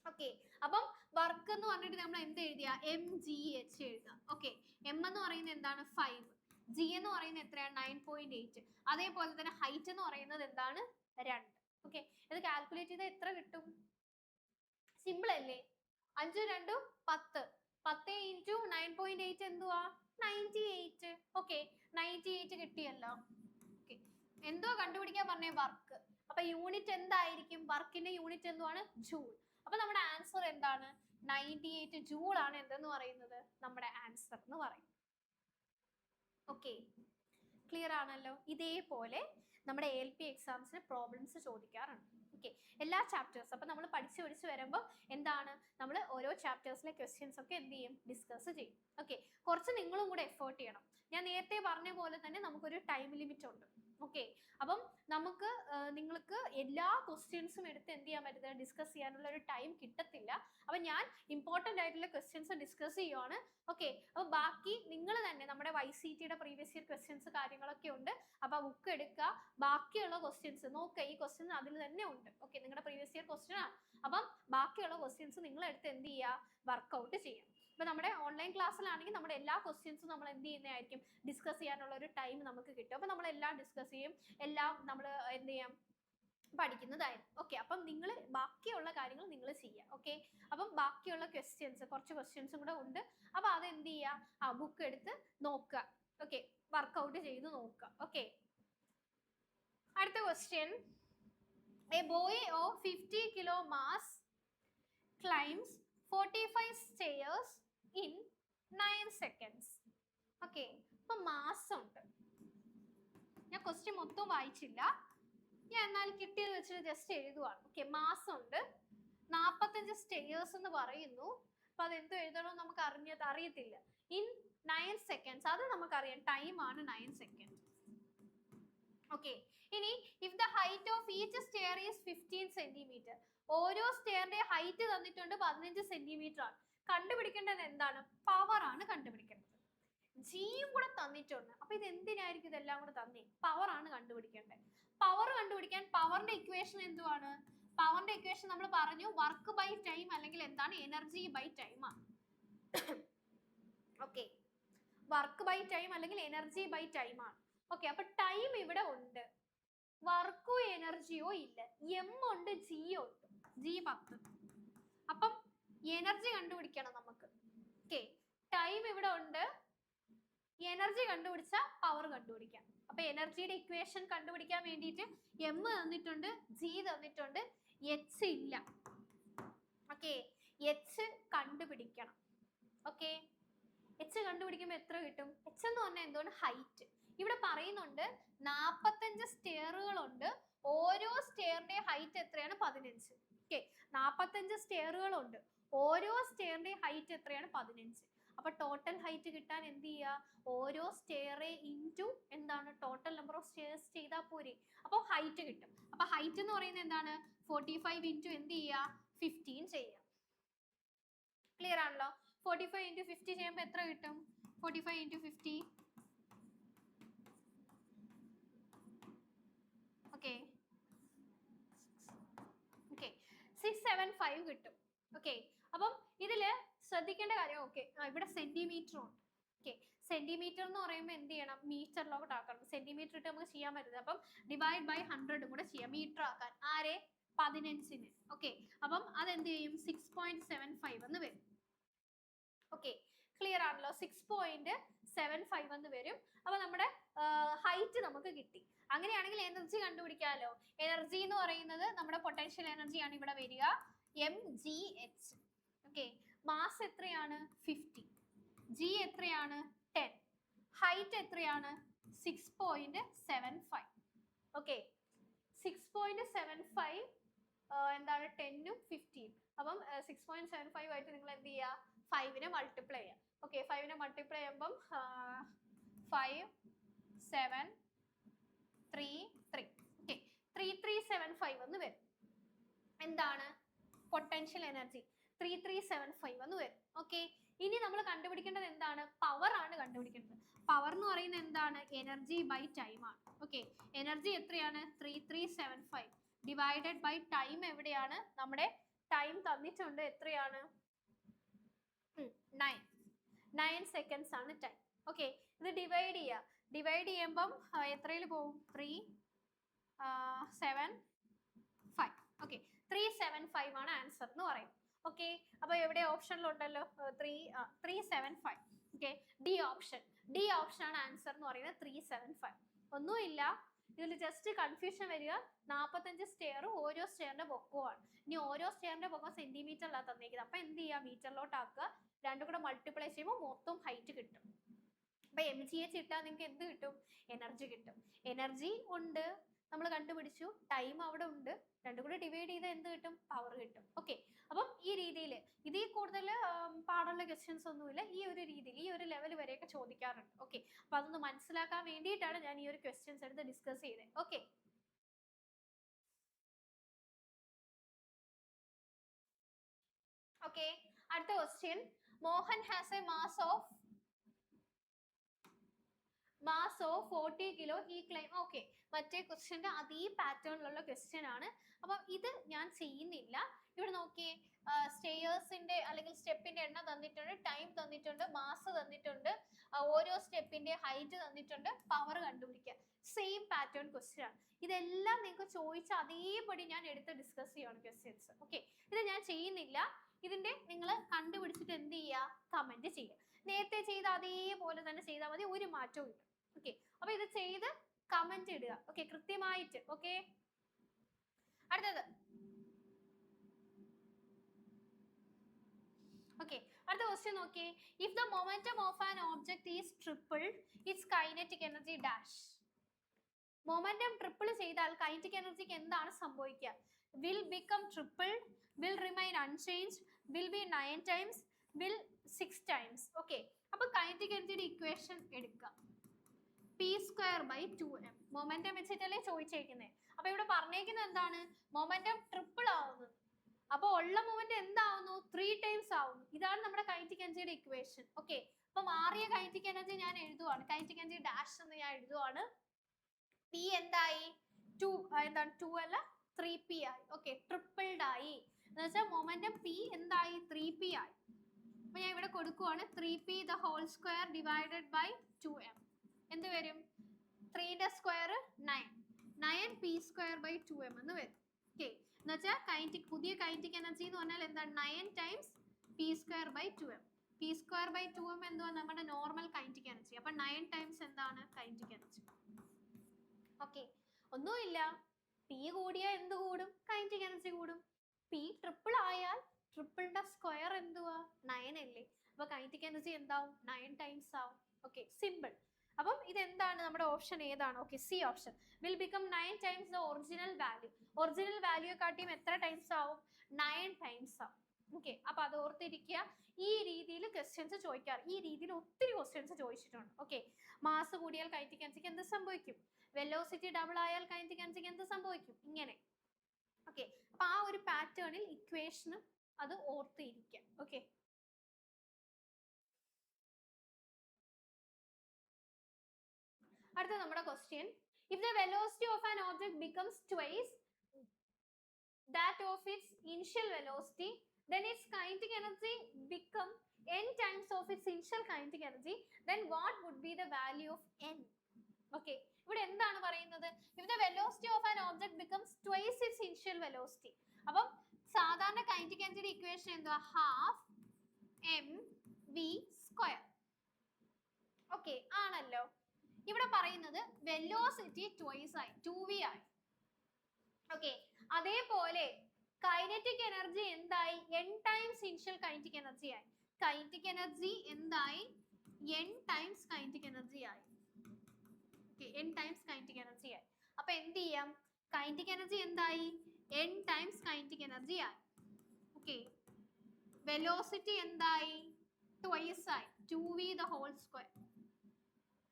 ഓക്കെ, അപ്പം വർക്ക് എന്ന് പറഞ്ഞിട്ട് നമ്മൾ എന്ത് എഴുതിയ? എം ജി എച്ച് എഴുതാം. ഓക്കെ, എം എന്ന് പറയുന്നത് എന്താണ്? 5, ജി എന്ന് പറയുന്നത് എത്രയാണ്? 9.8. അതേപോലെ തന്നെ ഹൈറ്റ് എന്ന് പറയുന്നത് എന്താണ്? 2. ഓക്കെ, ഇത് കാൽക്കുലേറ്റ് ചെയ്താൽ എത്ര കിട്ടും? സിമ്പിൾ അല്ലേ? 5 2 10, 10 into 9.8 എന്തുവാ? 98. ഓക്കെ, 98 കിട്ടിയല്ലോ. ഓക്കെ, എന്തോ കണ്ടുപിടിക്കാൻ പറഞ്ഞേ? വർക്ക്. അപ്പൊ യൂണിറ്റ് എന്തായിരിക്കും? വർക്കിന്റെ യൂണിറ്റ് എന്തുവാണ്? ജൂൾ. അപ്പൊ നമ്മുടെ ആൻസർ എന്താണ്? 98 ജൂൾ ആണ് എന്തെന്ന് പറയുന്നത്? നമ്മുടെ ആൻസർ എന്ന് പറയും. ഓക്കെ, ക്ലിയർ ആണല്ലോ? ഇതേപോലെ നമ്മുടെ LP എക്സാംസിന് പ്രോബ്ലംസ് ചോദിക്കാറുണ്ട്. ഓക്കെ, എല്ലാ ചാപ്റ്റേഴ്സ്, അപ്പൊ നമ്മൾ പഠിച്ചു വരുമ്പോൾ എന്താണ്? നമ്മൾ ഓരോ ചാപ്റ്റേഴ്സിലെ ക്വസ്റ്റ്യൻസ് ഒക്കെ എന്ത് ചെയ്യും? ഡിസ്കസ് ചെയ്യും. ഓക്കെ, കുറച്ച് നിങ്ങളും കൂടെ എഫേർട്ട് ചെയ്യണം. ഞാൻ നേരത്തെ പറഞ്ഞ പോലെ തന്നെ നമുക്കൊരു ടൈം ലിമിറ്റ് ഉണ്ട്. ഓക്കെ, അപ്പം നമുക്ക് നിങ്ങൾക്ക് എല്ലാ ക്വസ്റ്റ്യൻസും എടുത്ത് എന്ത് ചെയ്യാൻ പറ്റുന്നത്? ഡിസ്കസ് ചെയ്യാനുള്ള ഒരു ടൈം കിട്ടത്തില്ല. അപ്പൊ ഞാൻ ഇമ്പോർട്ടന്റ് ആയിട്ടുള്ള ക്വസ്റ്റ്യൻസ് ഡിസ്കസ് ചെയ്യുവാണ്. ഓക്കെ, അപ്പൊ ബാക്കി നിങ്ങൾ തന്നെ നമ്മുടെ YCTയുടെ പ്രീവിയസ് ഇയർ ക്വസ്റ്റ്യൻസ് കാര്യങ്ങളൊക്കെ ഉണ്ട്. അപ്പൊ ബുക്ക് എടുക്കുക, ബാക്കിയുള്ള ക്വസ്റ്റ്യൻസ് നോക്കുക, ഈ ക്വസ്റ്റ്യൻ അതിൽ തന്നെ ഉണ്ട്. ഓക്കെ, നിങ്ങളുടെ പ്രീവിയസ് ഇയർ ക്വസ്റ്റ്യൻ ആണ്. അപ്പം ബാക്കിയുള്ള ക്വസ്റ്റ്യൻസ് നിങ്ങൾ എടുത്ത് എന്ത് ചെയ്യുക? വർക്ക്ഔട്ട് ചെയ്യാം. ഇപ്പൊ നമ്മുടെ ഓൺലൈൻ ക്ലാസ്സിലാണെങ്കിൽ നമ്മുടെ എല്ലാ ക്വസ്റ്റ്യൻസും നമ്മൾ എന്ത് ചെയ്യുന്നതായിരിക്കും? ഡിസ്കസ് ചെയ്യാനുള്ള ഒരു ടൈം നമുക്ക് കിട്ടും. അപ്പൊ നമ്മൾ എല്ലാം ഡിസ്കസ് ചെയ്യും, എല്ലാം നമ്മൾ എന്ത് ചെയ്യാം? പഠിക്കുന്നതായിരിക്കും. ഓക്കെ, അപ്പം നിങ്ങൾ ബാക്കിയുള്ള കാര്യങ്ങൾ നിങ്ങൾ ചെയ്യുക. ഓക്കെ, അപ്പം ബാക്കിയുള്ള ക്വസ്റ്റ്യൻസ്, കുറച്ച് ക്വസ്റ്റ്യൻസും കൂടെ ഉണ്ട്. അപ്പൊ അത് എന്ത് ചെയ്യുക? ആ ബുക്ക് എടുത്ത് നോക്കുക. ഓക്കെ, വർക്ക്ഔട്ട് ചെയ്ത് നോക്കുക. ഓക്കെ, അടുത്ത question. A boy of 50 kilo mass climbs 45 stairs in 9 seconds. Okay, ഇപ്പൊ മാസ് ഉണ്ട്. ഞാൻ ക്വസ്റ്റ്യൻ മൊത്തം വായിച്ചില്ല, ഞാൻ എന്നാൽ കിട്ടിയത് വെച്ചിട്ട് ജസ്റ്റ് എഴുതുവാണ്. ഓക്കെ, മാസ് ഉണ്ട്, 45 സ്റ്റെയേഴ്സ് എന്ന് പറയുന്നു. അപ്പൊ അതെന്തോ എഴുതണമെന്ന് നമുക്ക് അറിയത്തില്ല. ഇൻ 9 seconds, അത് നമുക്കറിയാം, ടൈം ആണ് 9 seconds. ഓക്കെ, ഇനി if the height of each stair is 15 centimeter, ഓരോ സ്റ്റെയറിന്റെ ഹൈറ്റ് തന്നിട്ടുണ്ട് 15 സെന്റിമീറ്റർ ആണ്. കണ്ടുപിടിക്കേണ്ടത് എന്താണ്? പവർ ആണ് കണ്ടുപിടിക്കേണ്ടത്. ജിയും കൂടെ തന്നിട്ടുണ്ട്. അപ്പൊ ഇത് എന്തിനായിരിക്കും ഇതെല്ലാം കൂടെ തന്നെ? പവർ ആണ് കണ്ടുപിടിക്കേണ്ടത്. പവർ കണ്ടുപിടിക്കാൻ പവറിന്റെ ഇക്വേഷൻ എന്തുവാണ്? പവറിന്റെ ഇക്വേഷൻ നമ്മൾ പറഞ്ഞു, വർക്ക് ബൈ ടൈം അല്ലെങ്കിൽ എന്താണ്? എനർജി ബൈ ടൈം ആണ്. ഓക്കെ, വർക്ക് ബൈ ടൈം അല്ലെങ്കിൽ എനർജി ബൈ ടൈം ആണ്. ഓക്കെ, അപ്പൊ ടൈം ഇവിടെ ഉണ്ട്, വർക്കോ എനർജിയോ ഇല്ല. എം ഉണ്ട്, ജി ഉണ്ട്, ജി 10. അപ്പം എനർജി കണ്ടുപിടിക്കണം നമുക്ക്. ഓക്കെ, ടൈം ഇവിടെ ഉണ്ട്, എനർജി കണ്ടുപിടിച്ച പവർ കണ്ടുപിടിക്കാം. അപ്പൊ എനർജിയുടെ ഇക്വേഷൻ കണ്ടുപിടിക്കാൻ വേണ്ടിയിട്ട് എം തന്നിട്ടുണ്ട്, ജി തന്നിട്ടുണ്ട്, എച്ച് ഇല്ല. ഓക്കെ, എച്ച് കണ്ടുപിടിക്കണം. ഓക്കെ, എച്ച് കണ്ടുപിടിക്കുമ്പോൾ എത്ര കിട്ടും? എച്ച് എന്ന് പറഞ്ഞാൽ എന്താണ്? ഹൈറ്റ്. ഇവിടെ പറയുന്നുണ്ട് 45 സ്റ്റെയറുകളുണ്ട്, ഓരോ സ്റ്റെയറിന്റെ ഹൈറ്റ് എത്രയാണ്? 15. ഓക്കെ, 45 സ്റ്റെയറുകളുണ്ട്, ഓരോ സ്റ്റെയറിന്റെ ഹൈറ്റ് എത്രയാണ്? 15. അപ്പൊ ടോട്ടൽ ഹൈറ്റ് കിട്ടാൻ എന്ത് ചെയ്യുക? ഓരോ സ്റ്റെയർ ഇൻറ്റു എന്താണ്? ടോട്ടൽ നമ്പർ ഓഫ് സ്റ്റെയർസ് ചെയ്താൽ പോരെ. അപ്പൊ ഹൈറ്റ് കിട്ടും. അപ്പൊ ഹൈറ്റ് എന്ന് പറയുന്നത് എന്താണ്? 45 ഇൻറ്റു എന്ത് ചെയ്യുക? 15 ചെയ്യുക. ക്ലിയർ ആണല്ലോ? 45 ഇൻറ്റു 50 ചെയ്യുമ്പോൾ എത്ര കിട്ടും? 45 ഇൻറ്റു 50, ഓക്കെ, 675 കിട്ടും. ഓക്കെ, അപ്പം ഇതില് ശ്രദ്ധിക്കേണ്ട കാര്യം, ഓക്കെ, ഇവിടെ സെന്റിമീറ്റർ ഉണ്ട്. ഓക്കെ, സെന്റിമീറ്റർ എന്ന് പറയുമ്പോൾ എന്ത് ചെയ്യണം? മീറ്ററിലോട്ട് ആക്കണം. സെന്റിമീറ്റർ ഇട്ട് നമുക്ക് ചെയ്യാൻ പറ്റുന്നത്. അപ്പം ഡിവൈഡ് ബൈ 100 കൂടെ ചെയ്യാം, മീറ്റർ ആക്കാൻ. ആരെ? 15ന്. ഓക്കെ, അപ്പം അതെന്ത് ചെയ്യും? 6.75 എന്ന് വരും. ഓക്കെ, ക്ലിയർ ആണല്ലോ? 6.75 എന്ന് വരും. അപ്പൊ നമ്മുടെ ഹൈറ്റ് നമുക്ക് കിട്ടി. അങ്ങനെയാണെങ്കിൽ എനർജി കണ്ടുപിടിക്കാമല്ലോ. എനർജി എന്ന് പറയുന്നത് നമ്മുടെ പൊട്ടൻഷ്യൽ എനർജിയാണ് ഇവിടെ വരിക, mgh. ഓക്കെ, മാസ് എത്രയാണ്? 50. ജി എത്രയാണ്? 10. ഹൈറ്റ് എത്രയാണ്? 6.75. ഓക്കെ, 6.75 എന്താണ്? 10ഉം 15. അപ്പം 6.75 ആയിട്ട് നിങ്ങൾ എന്ത് ചെയ്യുക? 5നെ മൾട്ടിപ്ലൈ ചെയ്യാം. ഓക്കെ, 5നെ മൾട്ടിപ്ലൈ ചെയ്യുമ്പം 5, 7, 3, 3. ഓക്കെ, 3375 എന്ന് വരും. എന്താണ്? പൊട്ടൻഷ്യൽ എനർജി 3375 എന്ന് വരും. ഓക്കെ, ഇനി നമ്മൾ കണ്ടുപിടിക്കേണ്ടത് എന്താണ്? പവർ ആണ് കണ്ടുപിടിക്കേണ്ടത്. പവർ എന്ന് പറയുന്നത് എന്താണ്? എനർജി ബൈ ടൈം ആണ്. ഓക്കെ, എനർജി എത്രയാണ്? 3375 ഡിവൈഡഡ് ബൈ ടൈം. എവിടെയാണ്? നമ്മുടെ ടൈം തന്നിട്ടുണ്ട്, എത്രയാണ്? 9 സെക്കൻഡ്സ് ആണ് ടൈം. ഓക്കെ, ഇത് ഡിവൈഡ് ചെയ്യുക. ഡിവൈഡ് ചെയ്യുമ്പം എത്രയിൽ പോകും? 3, 7, 5. ഓക്കെ, 375 ആണ് ആൻസർ എന്ന് പറയും. ഓക്കെ, അപ്പൊ എവിടെ ഓപ്ഷനിലുണ്ടല്ലോ 375. Okay, D option. D option ആണ് ആൻസർ എന്ന് പറയുന്നത്, 375. ഒന്നുമില്ല, ഇതിൽ ജസ്റ്റ് കൺഫ്യൂഷൻ വരിക. 45 സ്റ്റെയർ, ഓരോ സ്റ്റെയറിന്റെ പൊക്കമാണ്. ഇനി ഓരോ സ്റ്റെയറിന്റെ പൊക്കം സെന്റിമീറ്ററിലാണ് തന്നിരിക്കുന്നത്. അപ്പൊ എന്ത് ചെയ്യുക? മീറ്ററിലോട്ട് ആക്കുക. രണ്ടും കൂടെ മൾട്ടിപ്ലൈ ചെയ്യുമ്പോൾ മൊത്തം ഹൈറ്റ് കിട്ടും. അപ്പൊ mgh ഇട്ടാൽ നിങ്ങൾക്ക് എന്ത് കിട്ടും? എനർജി കിട്ടും. എനർജി ഉണ്ട്, നമ്മൾ കണ്ടുപിടിച്ചു, ടൈം അവിടെ ഉണ്ട്, രണ്ടും കൂടെ ഡിവൈഡ് ചെയ്താൽ എന്ത് കിട്ടും? പവർ കിട്ടും. ഓക്കെ, അപ്പം ഈ രീതിയിൽ ഇതിൽ കൂടുതൽ പാടുള്ള ക്വസ്റ്റ്യൻസ് ഒന്നുമില്ല. ഈ ഒരു രീതിയിൽ, ഈ ഒരു ലെവൽ വരെയൊക്കെ ചോദിക്കാറുണ്ട്. ഓക്കെ, അപ്പൊ അതൊന്ന് മനസ്സിലാക്കാൻ വേണ്ടിയിട്ടാണ് ഞാൻ ഈ ഒരു ക്വസ്റ്റ്യൻസ് എടുത്ത് ഡിസ്കസ് ചെയ്തത്. ഓക്കെ, ഓക്കെ, അടുത്ത question. Mohan has a mass of 40 kilo. He claim. Okay, മറ്റേ ക്വസ്റ്റ്യന്റെ അതേ പാറ്റേണിലുള്ള ക്വസ്റ്റ്യൻ ആണ്. അപ്പം ഇത് ഞാൻ ചെയ്യുന്നില്ല. ഇവിടെ നോക്കിയേ, സ്റ്റെയേഴ്സിന്റെ അല്ലെങ്കിൽ സ്റ്റെപ്പിന്റെ എണ്ണം തന്നിട്ടുണ്ട്, ടൈം തന്നിട്ടുണ്ട്, മാസ് തന്നിട്ടുണ്ട്, ഓരോ സ്റ്റെപ്പിന്റെ ഹൈറ്റ് തന്നിട്ടുണ്ട്, പവർ കണ്ടുപിടിക്കുക. സെയിം പാറ്റേൺ ക്വസ്റ്റ്യൻ ആണ്. ഇതെല്ലാം നിങ്ങൾക്ക് ചോദിച്ച അതേപടി ഞാൻ എടുത്ത് ഡിസ്കസ് ചെയ്യണം ക്വസ്റ്റ്യൻസ്. ഓക്കെ, ഇത് ഞാൻ ചെയ്യുന്നില്ല. ഇതിന്റെ നിങ്ങൾ കണ്ടുപിടിച്ചിട്ട് എന്ത് ചെയ്യുക? കമന്റ് ചെയ്യുക. നേരത്തെ ചെയ്ത അതേപോലെ തന്നെ ചെയ്താൽ മതി, ഒരു മാറ്റവും ഇല്ല. ഓക്കെ, അപ്പൊ ഇത് ചെയ്ത് കമന്റ് ഇടുക. ഓക്കെ, കൃത്യമായിട്ട്. ഓക്കെ, അടുത്തത്. ഓക്കെ, അടുത്ത ക്വസ്റ്റ്യൻ നോക്കി. If the momentum of an object is tripled, it's kinetic energy dash. Momentum triple ചെയ്താൽ കൈനറ്റിക് എനർജിക്ക് എന്താണ് സംഭവിക്കുക? Will become tripled, will remain unchanged, will be 9 times, will 6 times. Okay, അപ്പോൾ kinetic എനർജിയുടെ equation എടുക്കുക. p²/2m momentum വെച്ചിട്ടല്ലേ ചോദിച്ചേക്കുന്നത്. അപ്പൊ ഇവിടെ പറഞ്ഞേക്കുന്നത് എന്താണ്? മൊമെന്റം ട്രിപ്പിൾ ആവുന്നു. അപ്പൊ ഉള്ള മൊമെന്റ് എന്താവുന്നു? 3 ടൈംസ് ആവുന്നു. ഇതാണ് നമ്മുടെ കൈനറ്റിക് എനർജിയുടെ ഇക്വേഷൻ. ഓക്കെ, അപ്പൊ മാറിയ കൈനറ്റിക് എനർജി ഞാൻ എഴുതുവാണ്. കൈനറ്റിക് എനർജി ഡാഷ് എന്ന് ഞാൻ എഴുതുവാണ്. p എന്തായി? 2 എന്താണ്? 2 അല്ല 3p ആയി. ഓക്കെ, ട്രിപ്പിൾഡ് ആയി എന്ന് വെച്ചാൽ മൊമെന്റം p എന്തായി? 3p ആയി. അപ്പൊ ഞാൻ ഇവിടെ കൊടുക്കുവാണ് 3p the whole square divided by 2m. എന്ത് വരും? 3 ന്റെ സ്ക്വയർ 9, 9p²/2m എന്ന് വരും. ഓക്കെ, എന്ന് വെച്ചാൽ കൈനറ്റിക് പുതിയ കൈനറ്റിക് എനർജി എന്ന് പറഞ്ഞാൽ എന്താണ്? 9 ടൈംസ് p²/2m. p²/2m എന്തുവാ? നമ്മുടെ നോർമൽ കൈനറ്റിക് എനർജി. അപ്പൊ 9 ടൈംസ് എന്താണ്? Kinetic energy. ഓക്കെ, ഒന്നുമില്ല, p കൂടിയാൽ എന്ത് കൂടും? കൈനറ്റിക് എനർജി കൂടും. p ട്രിപ്പിൾ ആയാൽ ട്രിപ്പിളിന്റെ സ്ക്വയർ എന്തുവാ? 9 അല്ലേ? അപ്പൊ കൈനറ്റിക് എനർജി എന്താവും? 9 ടൈംസ് ആവും. Okay, simple. അപ്പം ഇതെന്താണ്? നമ്മുടെ ഓപ്ഷൻ ഏതാണ്? Okay, C option. Will become 9 times the original value. Original value കാട്ടിയും എത്ര ടൈംസ് ആവും? 9 ടൈംസ് ആവും. ഓക്കെ, അപ്പൊ അത് ഓർത്തിരിക്കുക. ഈ രീതിയിൽ ക്വസ്റ്റ്യൻസ് ചോദിക്കാറ്. ഈ രീതിയിൽ ഒത്തിരി ക്വസ്റ്റ്യൻസ് ചോദിച്ചിട്ടുണ്ട്. ഓക്കെ, മാസ് കൂടിയാൽ കൈനറ്റിക് എനർജിക്ക് എന്ത് സംഭവിക്കും? വെലോസിറ്റി ഡബിൾ ആയാൽ കൈനറ്റിക് എനർജിക്ക് എന്ത് സംഭവിക്കും? ഇങ്ങനെ. ഓക്കെ, അപ്പൊ ആ ഒരു പാറ്റേണിൽ ഇക്വേഷനും അത് ഓർത്തിരിക്കുക. ഓക്കെ, അടുത്ത നമ്മുടെ question. If the velocity of an object becomes twice that of its initial velocity, then its kinetic energy become n times of its initial kinetic energy, then what would be the value of n? Okay, ഇവിടെ എന്താണ് പറയുന്നത്? if the velocity of an object becomes twice its initial velocity, അപ്പം സാധാരണ kinetic energy equation എന്താ? half mv². Okay ആണല്ലോ. ഇവിടെ പറയുന്നത് velocity twice ആയി, 2v ആയി. ഓക്കെ, അതേപോലെ കൈനറ്റിക് എനർജി എന്തായി? n times initial kinetic energy ആയി. കൈനറ്റിക് എനർജി എന്തായി? n ടൈംസ് കൈനറ്റിക് എനർജി ആയി. Okay, n times kinetic energy ആയി. അപ്പൊ എന്ത് ചെയ്യാം? കൈനറ്റിക് എനർജി എന്തായി? n ടൈംസ് കൈനറ്റിക് എനർജി ആയി. ഓക്കെ, വെലോസിറ്റി എന്തായി? ട്വൈസ് ആയി, 2v the whole square.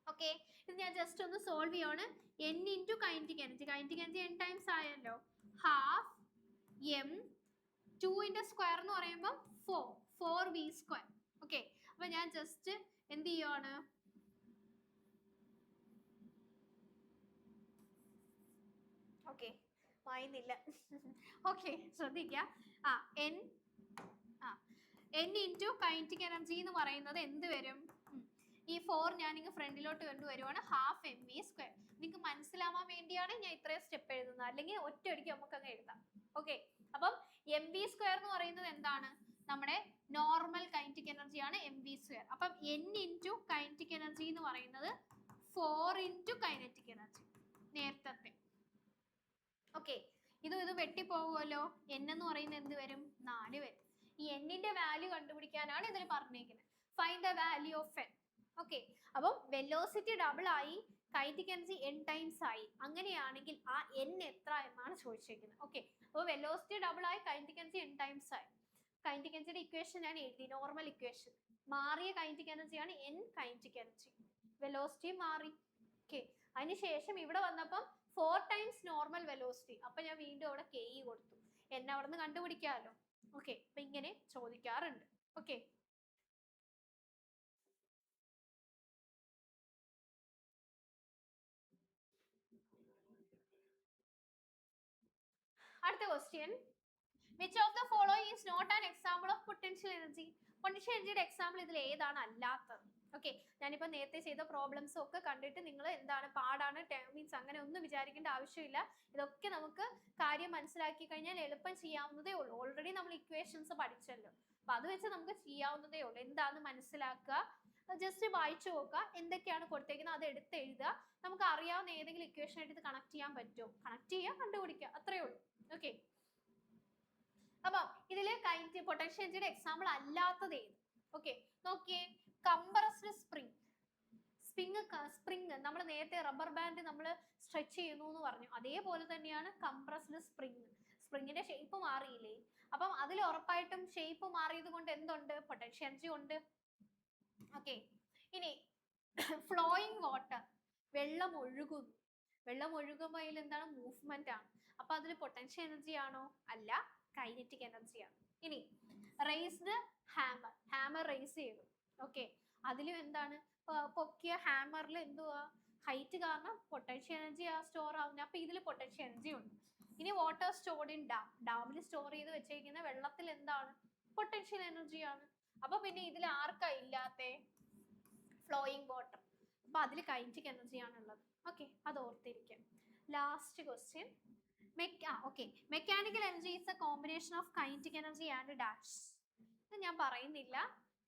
Okay, ഇത് ഞാൻ ജസ്റ്റ് ഒന്ന് സോൾവ് ചെയ്യാണ്. n into kinetic energy. Kinetic energy n times ആയല്ലോ. ഹാഫ് m 2 സ്ക്വയർ എന്ന് പറയുമ്പോൾ 4v². ഓക്കെ, അപ്പൊ ഞാൻ ജസ്റ്റ് എന്ത് ചെയ്യുവാണ്? ഓക്കെ, വായുന്നില്ല. ഓക്കെ, ശ്രദ്ധിക്കുക. n ഇൻറ്റു കൈനറ്റിക് എനർജി എന്ന് പറയുന്നത് എന്ത് വരും? ഈ 4 ഞാൻ ഇങ്ങ് ഫ്രണ്ടിലോട്ട് കൊണ്ടുവരുവാണ്. Half mv². നിങ്ങൾക്ക് മനസ്സിലാവാൻ വേണ്ടിയാണ് ഞാൻ ഇത്രയും സ്റ്റെപ്പ് എഴുതുന്നത്, അല്ലെങ്കിൽ ഒറ്റയടിക്ക് നമുക്ക് അങ്ങ് എഴുതാം. ഓക്കെ, അപ്പം mv² എന്ന് പറയുന്നത് എന്താണ്? നമ്മുടെ നോർമൽ കൈനറ്റിക് എനർജി ആണ് mv². അപ്പം n ഇൻറ്റു കൈനറ്റിക് എനർജി എന്ന് പറയുന്നത് 4 ഇൻറ്റു കൈനറ്റിക് എനർജി നേരത്തെ. ഓക്കെ, ഇത് വെട്ടിപ്പോകുമല്ലോ. n എന്ന് പറയുന്നത് എന്ത് വരും? 4 വരും. ഈ n ന്റെ വാല്യൂ കണ്ടുപിടിക്കാനാണ് ഇതിൽ പറഞ്ഞേക്കുന്നത്. Find the value of n. Okay, അപ്പം വെലോസിറ്റി ഡബിൾ ആയി, കൈനറ്റിക് എനർജി n ടൈംസ് ആയി. അങ്ങനെയാണെങ്കിൽ ആ n എത്ര എന്നാണ് ചോദിച്ചിരിക്കുന്നത്. ഓക്കെ, അപ്പോൾ വെലോസിറ്റി ഡബിൾ ആയി, കൈനറ്റിക് എനർജി n ടൈംസ് ആയി. കൈനറ്റിക് എനർജിയുടെ ഇക്വേഷൻ ഞാൻ എഴുതി, നോർമൽ ഇക്വേഷൻ. മാറിയ കൈനറ്റിക് എനർജിയാണ് n കൈനറ്റിക് എനർജി. വെലോസിറ്റി മാറി. ഓക്കെ, അതിനുശേഷം ഇവിടെ വന്നപ്പം 4 ടൈംസ് നോർമൽ വെലോസിറ്റി. അപ്പൊ ഞാൻ വീണ്ടും അവിടെ k കൊടുത്തു. n അവിടെ നിന്ന് കണ്ടുപിടിക്കാമല്ലോ. ഓക്കെ, അപ്പൊ ഇങ്ങനെ ചോദിക്കാറുണ്ട്. ഓക്കെ, അടുത്ത question. Which of the following is not an example of potential energy? Potential എനർജിയുടെ എക്സാമ്പിൾ ഇതിൽ ഏതാണ് അല്ലാത്തത്? ഓക്കെ, ഞാനിപ്പോ നേരത്തെ ചെയ്ത പ്രോബ്ലംസ് ഒക്കെ കണ്ടിട്ട് നിങ്ങൾ എന്താണ് പാടാണ് മീൻസ് അങ്ങനെ ഒന്നും വിചാരിക്കേണ്ട ആവശ്യമില്ല. ഇതൊക്കെ നമുക്ക് കാര്യം മനസ്സിലാക്കി കഴിഞ്ഞാൽ എളുപ്പം ചെയ്യാവുന്നതേ ഉള്ളൂ. ഓൾറെഡി നമ്മൾ ഇക്വേഷൻസ് പഠിച്ചല്ലോ. അപ്പൊ അത് വെച്ച് നമുക്ക് ചെയ്യാവുന്നതേ ഉള്ളൂ. എന്താന്ന് മനസ്സിലാക്കുക, ജസ്റ്റ് വായിച്ചു നോക്കുക, എന്തൊക്കെയാണ് കൊടുത്തേക്കുന്നത് അത് എടുത്ത് എഴുതുക. നമുക്ക് അറിയാവുന്ന ഏതെങ്കിലും ഇക്വേഷൻ ആയിട്ട് ഇത് കണക്ട് ചെയ്യാൻ പറ്റുമോ? കണക്ട് ചെയ്യുക, കണ്ടുപിടിക്കുക, അത്രേ ഉള്ളൂ. ഓക്കെ, അപ്പം ഇതില് പൊട്ടൻഷ്യൽ എനർജിയുടെ എക്സാമ്പിൾ അല്ലാത്തത് ഏത്? ഓക്കെ, നോക്കിയേ. Compressed spring. സ്പ്രിംഗ് നമ്മൾ നേരത്തെ റബ്ബർ ബാൻഡ് നമ്മൾ സ്ട്രെച്ച് ചെയ്യുന്നു എന്ന് പറഞ്ഞു. അതേപോലെ തന്നെയാണ് കംപ്രസ്ഡ് സ്പ്രിംഗ്. സ്പ്രിങ്ങിന്റെ ഷേപ്പ് മാറിയില്ലേ? അപ്പം അതിൽ ഉറപ്പായിട്ടും ഷേപ്പ് മാറിയത് കൊണ്ട് എന്തുണ്ട്? പൊട്ടൻഷ്യൽ എനർജി ഉണ്ട്. ഓക്കെ, ഇനി ഫ്ലോയിങ് വാട്ടർ, വെള്ളം ഒഴുകുന്നു. വെള്ളം ഒഴുകുമ്പോൾ അതിൽ എന്താണ്? മൂവ്മെന്റ് ആണ്. അപ്പൊ അതിൽ പൊട്ടൻഷ്യൽ എനർജി ആണോ? അല്ല, കൈനറ്റിക് എനർജിയാണ്. ഇനി റേസ്ഡ് ഹാമർ, ഹാമർ റേസ് ചെയ്തു. ഓക്കെ, അതിലും എന്താണ്? പൊക്കിയ ഹാമറിൽ എന്തുവാ? ഹൈറ്റ് കാരണം പൊട്ടൻഷ്യൽ എനർജി സ്റ്റോർ ആവുന്നത്. അപ്പൊ ഇതിൽ പൊട്ടൻഷ്യൽ എനർജി ഉണ്ട്. ഇനി വാട്ടർ സ്റ്റോർഡ് ഇൻ ഡാം, ഡാമിൽ സ്റ്റോർ ചെയ്ത് വെച്ചേക്കുന്ന വെള്ളത്തിൽ എന്താണ്? പൊട്ടൻഷ്യൽ എനർജി ആണ്. അപ്പൊ പിന്നെ ഇതിൽ ആർക്കാ ഇല്ലാത്തെ? Flowing water. അപ്പൊ അതിൽ കൈനറ്റിക് എനർജി ആണുള്ളത്. ഓക്കെ, അത് ഓർത്തിരിക്കാം. Last question, mechanical energy is a combination of kinetic energy and dash. ഇത് ഞാൻ പറയുന്നില്ല,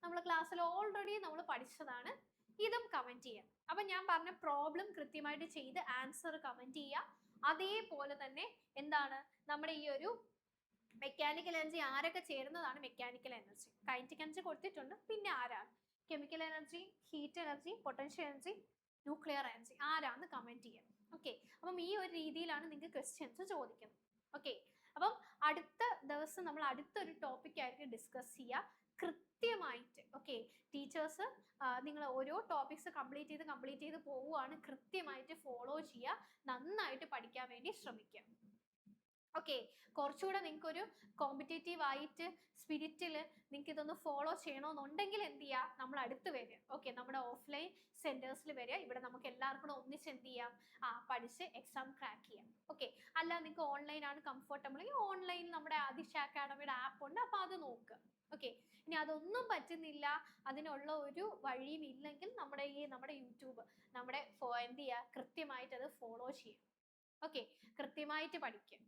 നമ്മൾ ക്ലാസ്സിൽ ഓൾറെഡി നമ്മൾ പഠിച്ചതാണ്. ഇതും കമന്റ് ചെയ്യാം. അപ്പൊ ഞാൻ പറഞ്ഞ പ്രോബ്ലം കൃത്യമായിട്ട് ചെയ്ത് ആൻസർ കമന്റ് ചെയ്യുക. അതേപോലെ തന്നെ എന്താണ് നമ്മുടെ ഈ ഒരു മെക്കാനിക്കൽ എനർജി ആരൊക്കെ ചേരുന്നതാണ് മെക്കാനിക്കൽ എനർജി? കൈനറ്റിക് എനർജി കൊടുത്തിട്ടുണ്ട്, പിന്നെ ആരാണ്? Chemical energy, heat energy, potential energy, nuclear energy, ആരാന്ന് കമന്റ് ചെയ്യാം. ഓക്കെ, അപ്പം ഈ ഒരു രീതിയിലാണ് നിങ്ങൾക്ക് ക്വസ്റ്റ്യൻസ് ചോദിക്കുന്നത്. ഓക്കെ, അപ്പം അടുത്ത ദിവസം നമ്മൾ അടുത്തൊരു ടോപ്പിക് ആയിരിക്കും ഡിസ്കസ് ചെയ്യുക കൃത്യമായിട്ട്. ഓക്കെ, ടീച്ചേഴ്സ് നിങ്ങൾ ഓരോ ടോപ്പിക്സ് കംപ്ലീറ്റ് ചെയ്ത് പോവുകയാണ്. കൃത്യമായിട്ട് ഫോളോ ചെയ്യുക, നന്നായിട്ട് പഠിക്കാൻ വേണ്ടി ശ്രമിക്കുക. ഓക്കെ, കുറച്ചുകൂടെ നിങ്ങൾക്ക് ഒരു കോമ്പറ്റേറ്റീവ് ആയിട്ട് സ്പിരിറ്റിൽ നിങ്ങൾക്ക് ഇതൊന്ന് ഫോളോ ചെയ്യണമെന്നുണ്ടെങ്കിൽ എന്ത് ചെയ്യുക? നമ്മൾ അടുത്ത് വരിക. ഓക്കെ, നമ്മുടെ ഓഫ്ലൈൻ സെന്റേഴ്സിൽ വരിക. ഇവിടെ നമുക്ക് എല്ലാവർക്കും ഒന്നിച്ച് എന്ത് ചെയ്യാം? പഠിച്ച് എക്സാം ക്രാക്ക് ചെയ്യാം. ഓക്കെ, അല്ല നിങ്ങൾക്ക് ഓൺലൈൻ ആണ് കംഫർട്ടബിൾ എങ്കിൽ ഓൺലൈനിൽ നമ്മുടെ ആദിശ അക്കാഡമിയുടെ ആപ്പ് ഉണ്ട്, അപ്പൊ അത് നോക്കുക. ഓക്കെ, ഇനി അതൊന്നും പറ്റുന്നില്ല, അതിനുള്ള ഒരു വഴിയും ഇല്ലെങ്കിൽ നമ്മുടെ യൂട്യൂബ് എന്ത് ചെയ്യുക? കൃത്യമായിട്ട് അത് ഫോളോ ചെയ്യുക. ഓക്കെ, കൃത്യമായിട്ട് പഠിക്കുക.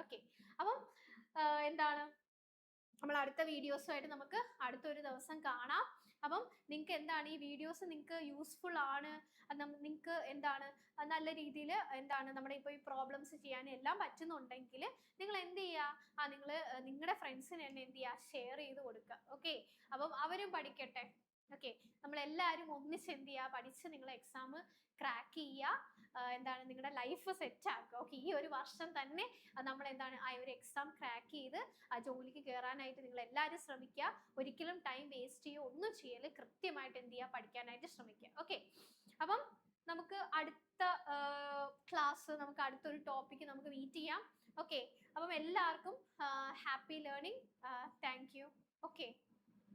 ഓക്കെ, അപ്പം എന്താണ് നമ്മൾ അടുത്ത വീഡിയോസുമായിട്ട് നമുക്ക് അടുത്തൊരു ദിവസം കാണാം. അപ്പം നിങ്ങൾക്ക് എന്താണ് ഈ വീഡിയോസ് നിങ്ങൾക്ക് യൂസ്ഫുൾ ആണ്, നിങ്ങൾക്ക് എന്താണ് നല്ല രീതിയിൽ എന്താണ് നമ്മുടെ ഇപ്പോൾ ഈ പ്രോബ്ലംസ് ചെയ്യാൻ എല്ലാം പറ്റുന്നുണ്ടെങ്കിൽ നിങ്ങൾ എന്ത് ചെയ്യുക? നിങ്ങൾ നിങ്ങളുടെ ഫ്രണ്ട്സിന് തന്നെ എന്ത് ചെയ്യുക? ഷെയർ ചെയ്ത് കൊടുക്കുക. ഓക്കെ, അപ്പം അവരും പഠിക്കട്ടെ. ഓക്കെ, നമ്മളെല്ലാവരും ഒന്നിച്ച് എന്ത് ചെയ്യുക? പഠിച്ച് നിങ്ങൾ എക്സാം ക്രാക്ക് ചെയ്യുക. എന്താണ് നിങ്ങളുടെ ലൈഫ് സെറ്റ് ആക്കുക. ഓക്കെ, ഈ ഒരു വർഷം തന്നെ നമ്മൾ എന്താണ് ആ ഒരു എക്സാം ക്രാക്ക് ചെയ്ത് ആ ജോലിക്ക് കയറാനായിട്ട് നിങ്ങൾ എല്ലാവരും ശ്രമിക്കുക. ഒരിക്കലും ടൈം വേസ്റ്റ് ചെയ്യുക ഒന്നും ചെയ്യല്. കൃത്യമായിട്ട് എന്ത് ചെയ്യുക? പഠിക്കാനായിട്ട് ശ്രമിക്കുക. ഓക്കെ, അപ്പം നമുക്ക് അടുത്ത ക്ലാസ്, നമുക്ക് അടുത്തൊരു ടോപ്പിക്ക് നമുക്ക് മീറ്റ് ചെയ്യാം. ഓക്കെ, അപ്പം എല്ലാവർക്കും happy learning. Thank you. Okay.